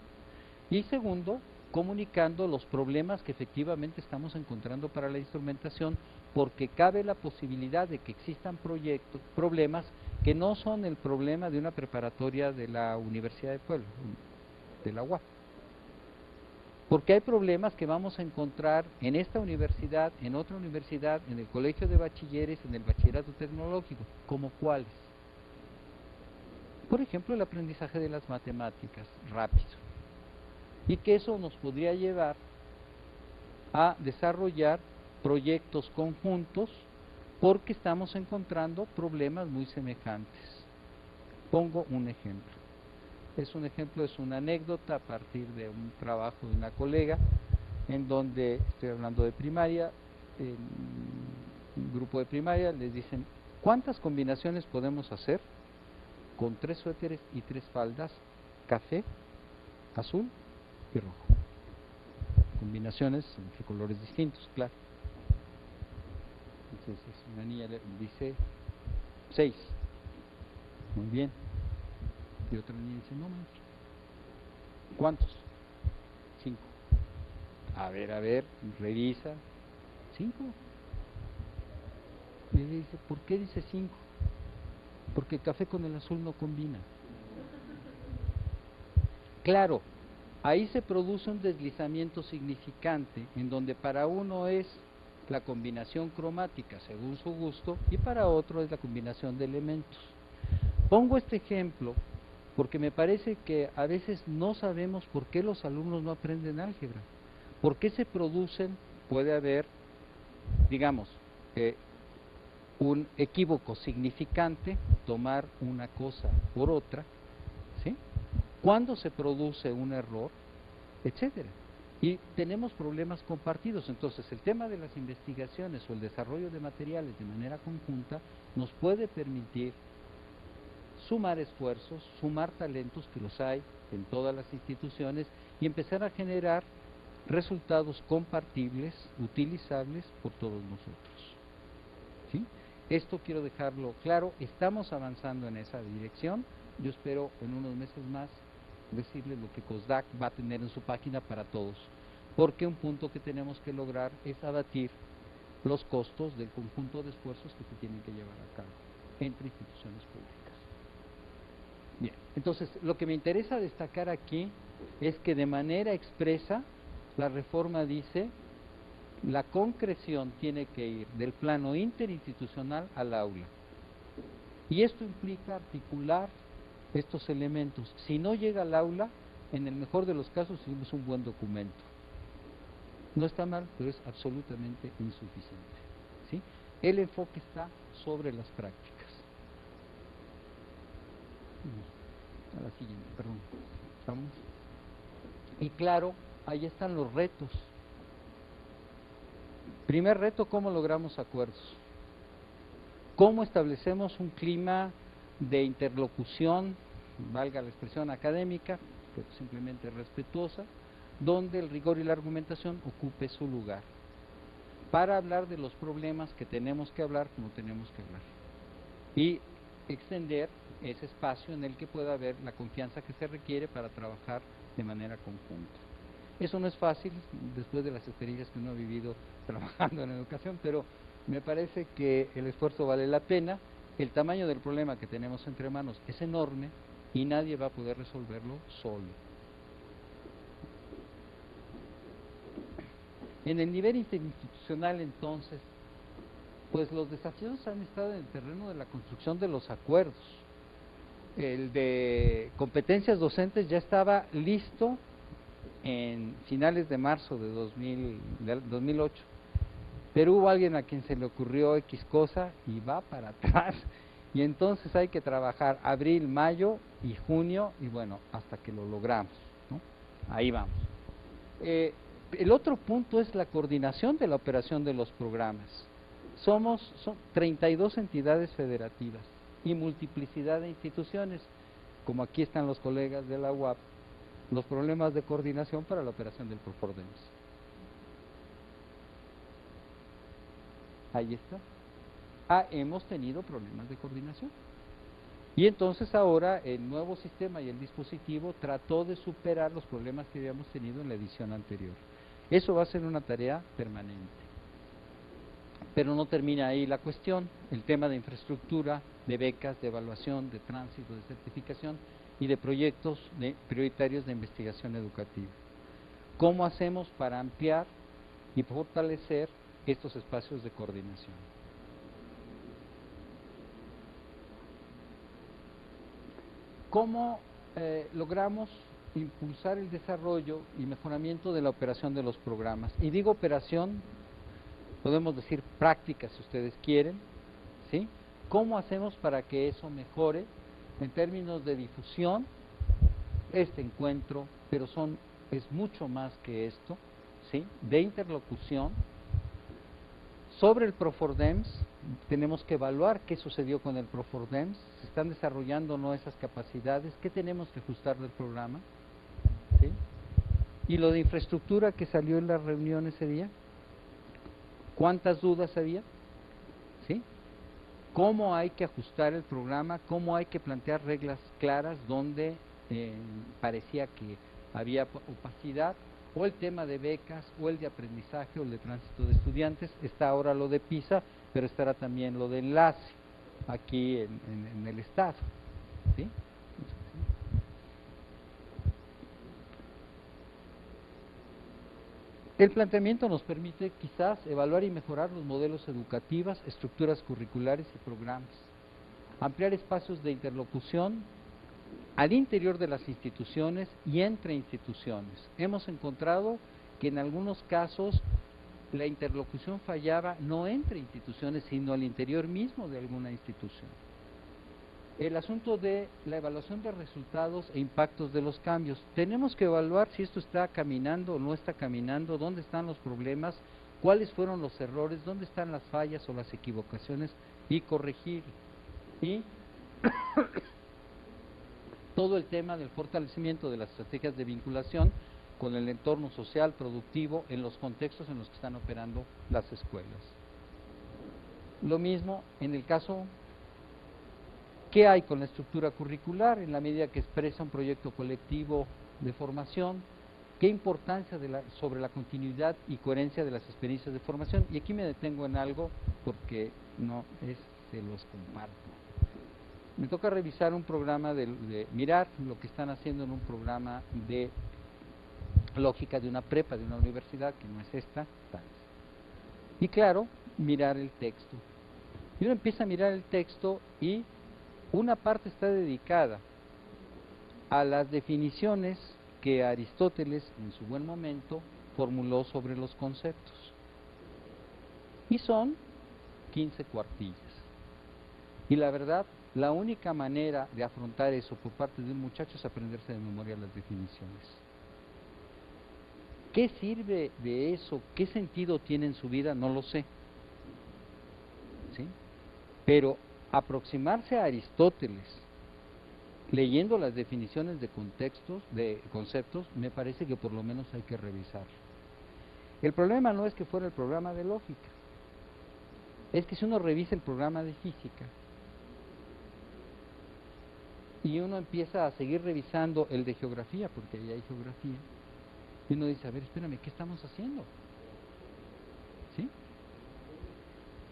Y segundo, comunicando los problemas que efectivamente estamos encontrando para la instrumentación, porque cabe la posibilidad de que existan problemas que no son el problema de una preparatoria de la Universidad de Puebla, de la UAP. Porque hay problemas que vamos a encontrar en esta universidad, en otra universidad, en el colegio de bachilleres, en el bachillerato tecnológico. ¿Como cuáles? Por ejemplo, el aprendizaje de las matemáticas rápido. Y que eso nos podría llevar a desarrollar proyectos conjuntos, porque estamos encontrando problemas muy semejantes. Pongo un ejemplo. Es una anécdota a partir de un trabajo de una colega, en donde, estoy hablando de primaria, en un grupo de primaria les dicen: ¿cuántas combinaciones podemos hacer con 3 suéteres y 3 faldas, café, azul y rojo? Combinaciones entre colores distintos, claro. Entonces una niña le dice 6. Muy bien. Y otra niña dice: no, maestro. ¿Cuántos? 5. A ver, revisa. 5. Y le dice: ¿por qué dice 5? Porque el café con el azul no combina. Claro, ahí se produce un deslizamiento significante, en donde para uno es la combinación cromática según su gusto, y para otro es la combinación de elementos. Pongo este ejemplo porque me parece que a veces no sabemos por qué los alumnos no aprenden álgebra. ¿Por qué se producen? Puede haber, digamos, un equívoco significante, tomar una cosa por otra, ¿sí? Cuando se produce un error, etcétera. Y tenemos problemas compartidos. Entonces, el tema de las investigaciones o el desarrollo de materiales de manera conjunta nos puede permitir sumar esfuerzos, sumar talentos, que los hay en todas las instituciones, y empezar a generar resultados compartibles, utilizables por todos nosotros, ¿sí? Esto quiero dejarlo claro, estamos avanzando en esa dirección. Yo espero en unos meses más decirles lo que COSDAC va a tener en su página para todos, porque un punto que tenemos que lograr es abatir los costos del conjunto de esfuerzos que se tienen que llevar a cabo entre instituciones públicas. Bien, entonces lo que me interesa destacar aquí es que de manera expresa la reforma dice: la concreción tiene que ir del plano interinstitucional al aula, y esto implica articular estos elementos. Si no llega al aula, en el mejor de los casos hicimos un buen documento. No está mal, pero es absolutamente insuficiente, ¿sí? El enfoque está sobre las prácticas. A la siguiente, perdón. ¿Estamos? Y claro, ahí están los retos. Primer reto: ¿cómo logramos acuerdos? ¿Cómo establecemos un clima de interlocución, valga la expresión académica, pero simplemente respetuosa, donde el rigor y la argumentación ocupe su lugar, para hablar de los problemas que tenemos que hablar como tenemos que hablar, y extender ese espacio en el que pueda haber la confianza que se requiere para trabajar de manera conjunta? Eso no es fácil después de las experiencias que uno ha vivido trabajando en educación, pero me parece que el esfuerzo vale la pena. El tamaño del problema que tenemos entre manos es enorme y nadie va a poder resolverlo solo. En el nivel interinstitucional, entonces, pues los desafíos han estado en el terreno de la construcción de los acuerdos. El de competencias docentes ya estaba listo en finales de marzo de 2008, pero hubo alguien a quien se le ocurrió X cosa y va para atrás, y entonces hay que trabajar abril, mayo y junio, y bueno, hasta que lo logramos, ¿no? Ahí vamos. El otro punto es la coordinación de la operación de los programas. Son 32 entidades federativas y multiplicidad de instituciones, como aquí están los colegas de la UAP, los problemas de coordinación para la operación del Profordems. Ahí está. Hemos tenido problemas de coordinación. Y entonces ahora el nuevo sistema y el dispositivo trató de superar los problemas que habíamos tenido en la edición anterior. Eso va a ser una tarea permanente. Pero no termina ahí la cuestión. El tema de infraestructura, de becas, de evaluación, de tránsito, de certificación y de proyectos prioritarios de investigación educativa. ¿Cómo hacemos para ampliar y fortalecer estos espacios de coordinación? ¿Cómo logramos impulsar el desarrollo y mejoramiento de la operación de los programas? Y digo operación, podemos decir práctica si ustedes quieren, ¿sí? ¿Cómo hacemos para que eso mejore en términos de difusión? Este encuentro, pero es mucho más que esto, ¿sí? De interlocución. Sobre el Profordems, tenemos que evaluar qué sucedió con el Profordems, se están desarrollando o no esas capacidades, qué tenemos que ajustar del programa, ¿sí? Y lo de infraestructura que salió en la reunión ese día, ¿cuántas dudas había? ¿Sí? ¿Cómo hay que ajustar el programa? ¿Cómo hay que plantear reglas claras donde parecía que había opacidad? O el tema de becas, o el de aprendizaje, o el de tránsito de estudiantes. Está ahora lo de PISA, pero estará también lo de enlace aquí en el Estado, ¿sí? El planteamiento nos permite quizás evaluar y mejorar los modelos educativos, estructuras curriculares y programas, ampliar espacios de interlocución al interior de las instituciones y entre instituciones. Hemos encontrado que en algunos casos la interlocución fallaba no entre instituciones, sino al interior mismo de alguna institución. El asunto de la evaluación de resultados e impactos de los cambios. Tenemos que evaluar si esto está caminando o no está caminando, dónde están los problemas, cuáles fueron los errores, dónde están las fallas o las equivocaciones y corregir. Y todo el tema del fortalecimiento de las estrategias de vinculación con el entorno social, productivo, en los contextos en los que están operando las escuelas. Lo mismo en el caso, ¿qué hay con la estructura curricular en la medida que expresa un proyecto colectivo de formación? ¿Qué importancia sobre la continuidad y coherencia de las experiencias de formación? Y aquí me detengo en algo porque se los comparto. Me toca revisar un programa de mirar lo que están haciendo en un programa de lógica de una prepa, de una universidad, que no es esta, tal. Y claro, mirar el texto. Y uno empieza a mirar el texto y una parte está dedicada a las definiciones que Aristóteles, en su buen momento, formuló sobre los conceptos. Y son 15 cuartillas. Y la verdad, la única manera de afrontar eso por parte de un muchacho es aprenderse de memoria las definiciones. ¿Qué sirve de eso? ¿Qué sentido tiene en su vida? No lo sé. ¿Sí? Pero aproximarse a Aristóteles leyendo las definiciones de conceptos, me parece que por lo menos hay que revisar. El problema no es que fuera el programa de lógica, es que si uno revisa el programa de física y uno empieza a seguir revisando el de geografía, porque ahí hay geografía, y uno dice, a ver, espérame, ¿qué estamos haciendo? ¿Sí?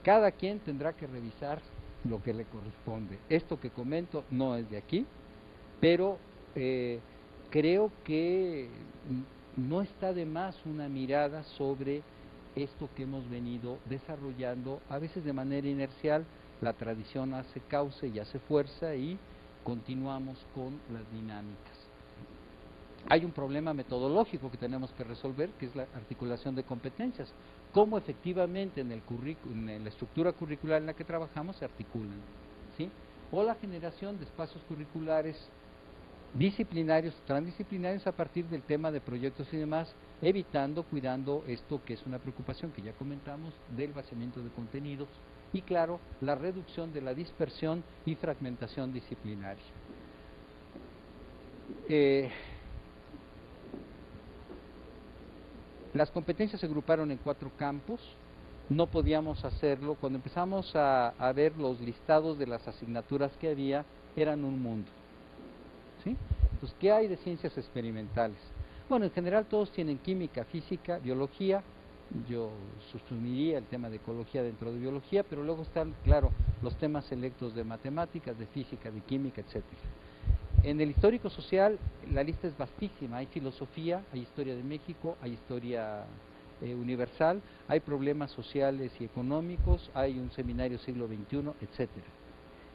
Cada quien tendrá que revisar lo que le corresponde. Esto que comento no es de aquí, pero creo que no está de más una mirada sobre esto que hemos venido desarrollando, a veces de manera inercial. La tradición hace cauce y hace fuerza y continuamos con las dinámicas. Hay un problema metodológico que tenemos que resolver, que es la articulación de competencias. Cómo efectivamente en la estructura curricular en la que trabajamos se articulan, ¿sí? O la generación de espacios curriculares disciplinarios, transdisciplinarios a partir del tema de proyectos y demás, cuidando esto que es una preocupación que ya comentamos, del vaciamiento de contenidos y claro, la reducción de la dispersión y fragmentación disciplinaria. Las competencias se agruparon en 4 campos, no podíamos hacerlo, cuando empezamos a ver los listados de las asignaturas que había, eran un mundo. ¿Sí? Entonces, ¿qué hay de ciencias experimentales? Bueno, en general todos tienen química, física, biología. Yo sustituiría el tema de ecología dentro de biología, pero luego están, claro, los temas selectos de matemáticas, de física, de química, etc. En el histórico social la lista es vastísima, hay filosofía, hay historia de México, hay historia universal, hay problemas sociales y económicos, hay un seminario siglo XXI, etcétera.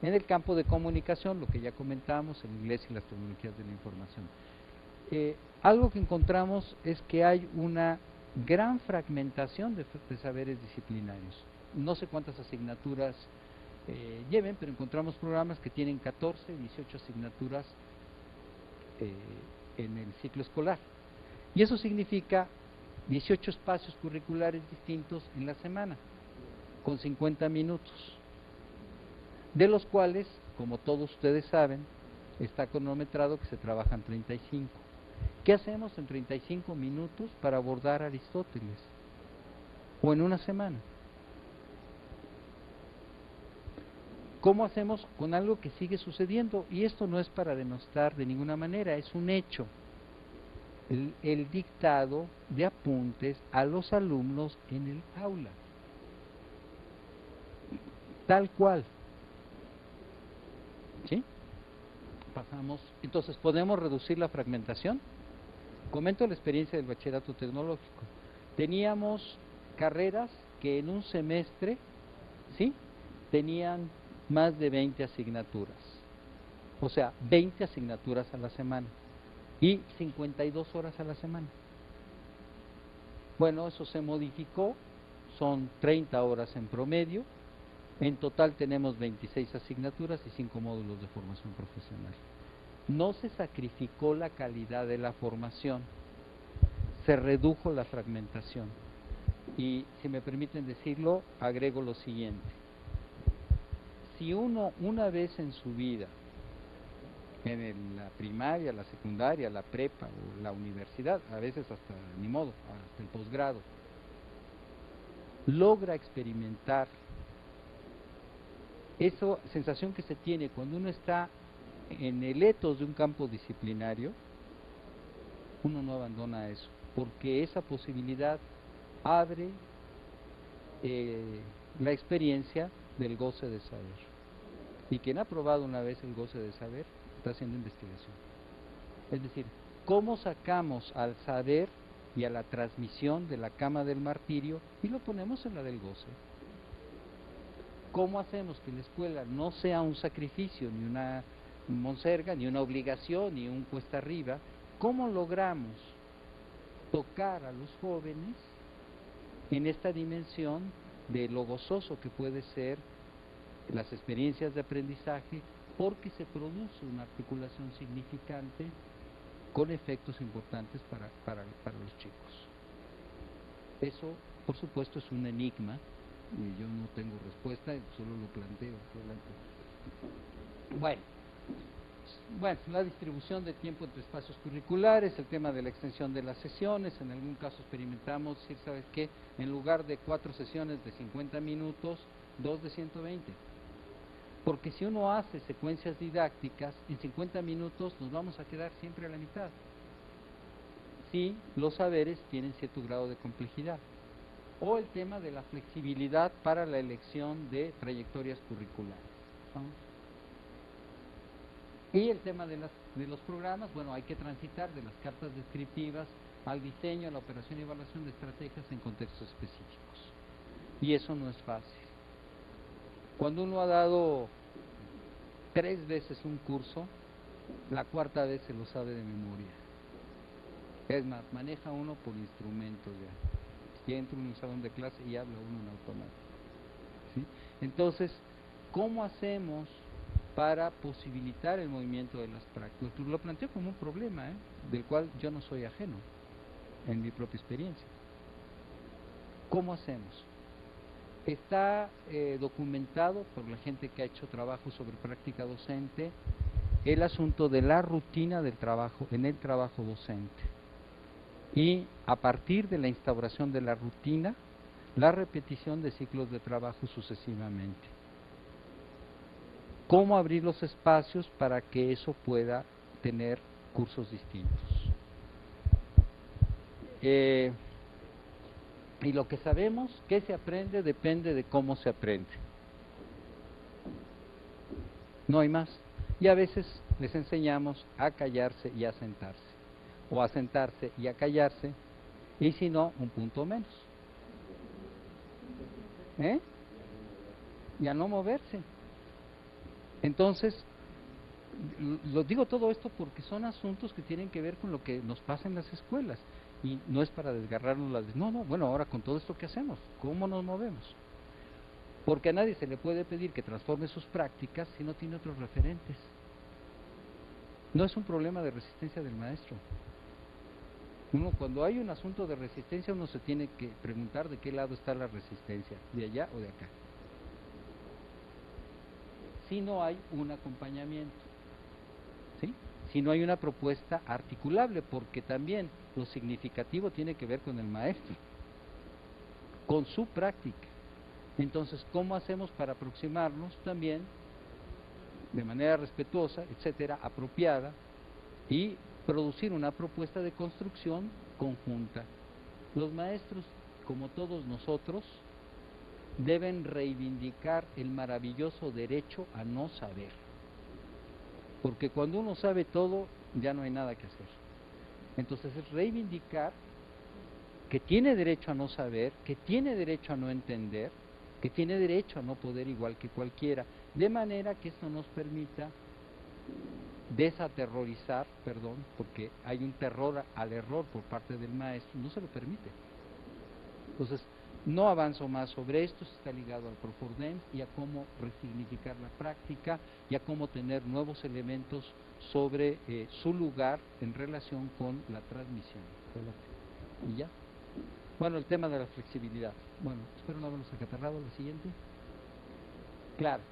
En el campo de comunicación, lo que ya comentamos, el inglés y las tecnologías de la información. Algo que encontramos es que hay una gran fragmentación de saberes disciplinarios. No sé cuántas asignaturas lleven, pero encontramos programas que tienen 14, 18 asignaturas en el ciclo escolar. Y eso significa 18 espacios curriculares distintos en la semana, con 50 minutos. De los cuales, como todos ustedes saben, está cronometrado que se trabajan 35. ¿Qué hacemos en 35 minutos para abordar a Aristóteles? O en una semana. ¿Cómo hacemos con algo que sigue sucediendo? Y esto no es para denostar de ninguna manera, es un hecho. El dictado de apuntes a los alumnos en el aula. Tal cual. ¿Sí? Pasamos, entonces, ¿podemos reducir la fragmentación? Comento la experiencia del bachillerato tecnológico. Teníamos carreras que en un semestre, ¿sí?, tenían más de 20 asignaturas. O sea, 20 asignaturas a la semana y 52 horas a la semana. Bueno, eso se modificó son 30 horas en promedio. En total tenemos 26 asignaturas y 5 módulos de formación profesional. No se sacrificó la calidad de la formación, se redujo la fragmentación. Y si me permiten decirlo, agrego lo siguiente. Si uno una vez en su vida, en la primaria, la secundaria, la prepa o la universidad, a veces hasta, ni modo, hasta el posgrado, logra experimentar esa sensación que se tiene cuando uno está en el etos de un campo disciplinario, uno no abandona eso, porque esa posibilidad abre la experiencia del goce de saber. Y quien ha probado una vez el goce de saber, está haciendo investigación. Es decir, ¿cómo sacamos al saber y a la transmisión de la cama del martirio y lo ponemos en la del goce? ¿Cómo hacemos que la escuela no sea un sacrificio, ni una monserga, ni una obligación, ni un cuesta arriba? ¿Cómo logramos tocar a los jóvenes en esta dimensión de lo gozoso que puede ser las experiencias de aprendizaje, porque se produce una articulación significante con efectos importantes para los chicos? Eso, por supuesto, es un enigma, y yo no tengo respuesta, solo lo planteo. Bueno, la distribución de tiempo entre espacios curriculares, el tema de la extensión de las sesiones. En algún caso experimentamos decir, ¿sabes qué? En lugar de 4 sesiones de 50 minutos, 2 de 120. Porque si uno hace secuencias didácticas, en 50 minutos nos vamos a quedar siempre a la mitad. Si los saberes tienen cierto grado de complejidad. O el tema de la flexibilidad para la elección de trayectorias curriculares, ¿no? Y el tema de los programas, bueno, hay que transitar de las cartas descriptivas al diseño, a la operación y evaluación de estrategias en contextos específicos. Y eso no es fácil. Cuando uno ha dado 3 veces un curso, la 4ª vez se lo sabe de memoria. Es más, maneja uno por instrumentos ya. Y entra en un salón de clase y habla uno en automático, ¿sí? Entonces, ¿cómo hacemos para posibilitar el movimiento de las prácticas? Pues lo planteo como un problema, del cual yo no soy ajeno en mi propia experiencia. ¿Cómo hacemos? Está documentado por la gente que ha hecho trabajo sobre práctica docente el asunto de la rutina del trabajo, en el trabajo docente. Y a partir de la instauración de la rutina, la repetición de ciclos de trabajo sucesivamente. ¿Cómo abrir los espacios para que eso pueda tener cursos distintos? Y lo que sabemos que se aprende depende de cómo se aprende. No hay más. Y a veces les enseñamos a callarse y a sentarse, o a sentarse y a callarse, y si no, un punto menos. Y a no moverse. Entonces, lo digo todo esto porque son asuntos que tienen que ver con lo que nos pasa en las escuelas, y no es para desgarrarnos bueno, ahora con todo esto, ¿qué hacemos? ¿Cómo nos movemos? Porque a nadie se le puede pedir que transforme sus prácticas si no tiene otros referentes. No es un problema de resistencia del maestro. Cuando hay un asunto de resistencia, uno se tiene que preguntar de qué lado está la resistencia, de allá o de acá. Si no hay un acompañamiento, ¿sí? Si no hay una propuesta articulable, porque también lo significativo tiene que ver con el maestro, con su práctica. Entonces, ¿cómo hacemos para aproximarnos también de manera respetuosa, etcétera, apropiada, y producir una propuesta de construcción conjunta? Los maestros, como todos nosotros, deben reivindicar el maravilloso derecho a no saber, porque cuando uno sabe todo, ya no hay nada que hacer. Entonces es reivindicar que tiene derecho a no saber, que tiene derecho a no entender, que tiene derecho a no poder igual que cualquiera, de manera que esto nos permita desaterrorizar, porque hay un terror al error por parte del maestro, no se lo permite. Entonces, No avanzo más sobre esto, está ligado al Profordem y a cómo resignificar la práctica y a cómo tener nuevos elementos sobre su lugar en relación con la transmisión. Y ya. Bueno, el tema de la flexibilidad. Bueno, espero no habernos acatarrado. La siguiente. Claro.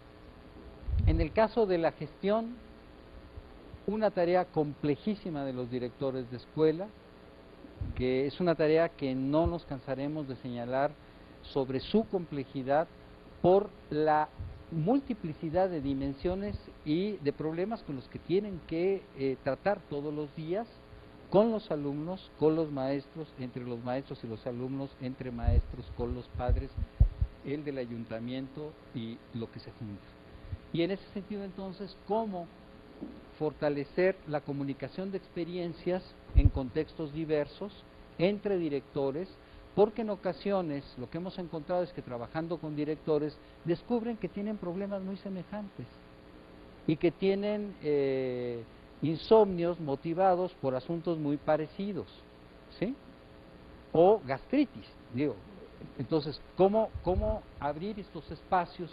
En el caso de la gestión, una tarea complejísima de los directores de escuela, que es una tarea que no nos cansaremos de señalar sobre su complejidad por la multiplicidad de dimensiones y de problemas con los que tienen que tratar todos los días con los alumnos, con los maestros, entre los maestros y los alumnos, entre maestros, con los padres, el del ayuntamiento y lo que se junta. Y en ese sentido entonces, ¿cómo fortalecer la comunicación de experiencias en contextos diversos entre directores? Porque en ocasiones lo que hemos encontrado es que trabajando con directores descubren que tienen problemas muy semejantes y que tienen insomnios motivados por asuntos muy parecidos, ¿sí? O gastritis, digo. Entonces, ¿cómo abrir estos espacios?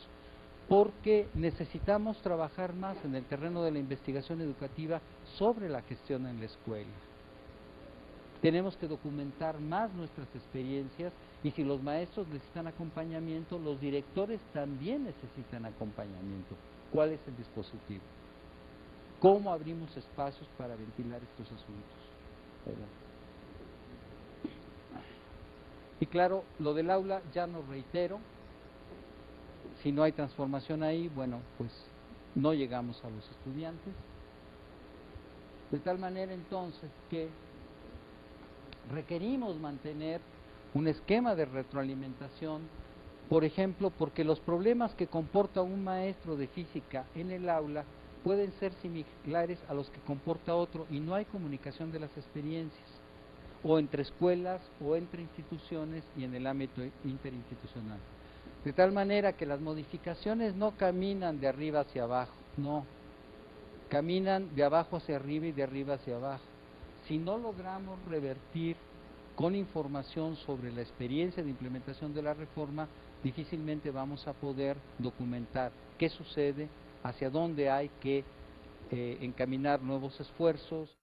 Porque necesitamos trabajar más en el terreno de la investigación educativa sobre la gestión en la escuela. Tenemos que documentar más nuestras experiencias y si los maestros necesitan acompañamiento, los directores también necesitan acompañamiento. ¿Cuál es el dispositivo? ¿Cómo abrimos espacios para ventilar estos asuntos? Y claro, lo del aula ya no reitero. Si no hay transformación ahí, bueno, pues no llegamos a los estudiantes. De tal manera entonces que requerimos mantener un esquema de retroalimentación, por ejemplo, porque los problemas que comporta un maestro de física en el aula pueden ser similares a los que comporta otro y no hay comunicación de las experiencias, o entre escuelas o entre instituciones y en el ámbito interinstitucional. De tal manera que las modificaciones no caminan de arriba hacia abajo, no, caminan de abajo hacia arriba y de arriba hacia abajo. Si no logramos revertir con información sobre la experiencia de implementación de la reforma, difícilmente vamos a poder documentar qué sucede, hacia dónde hay que encaminar nuevos esfuerzos.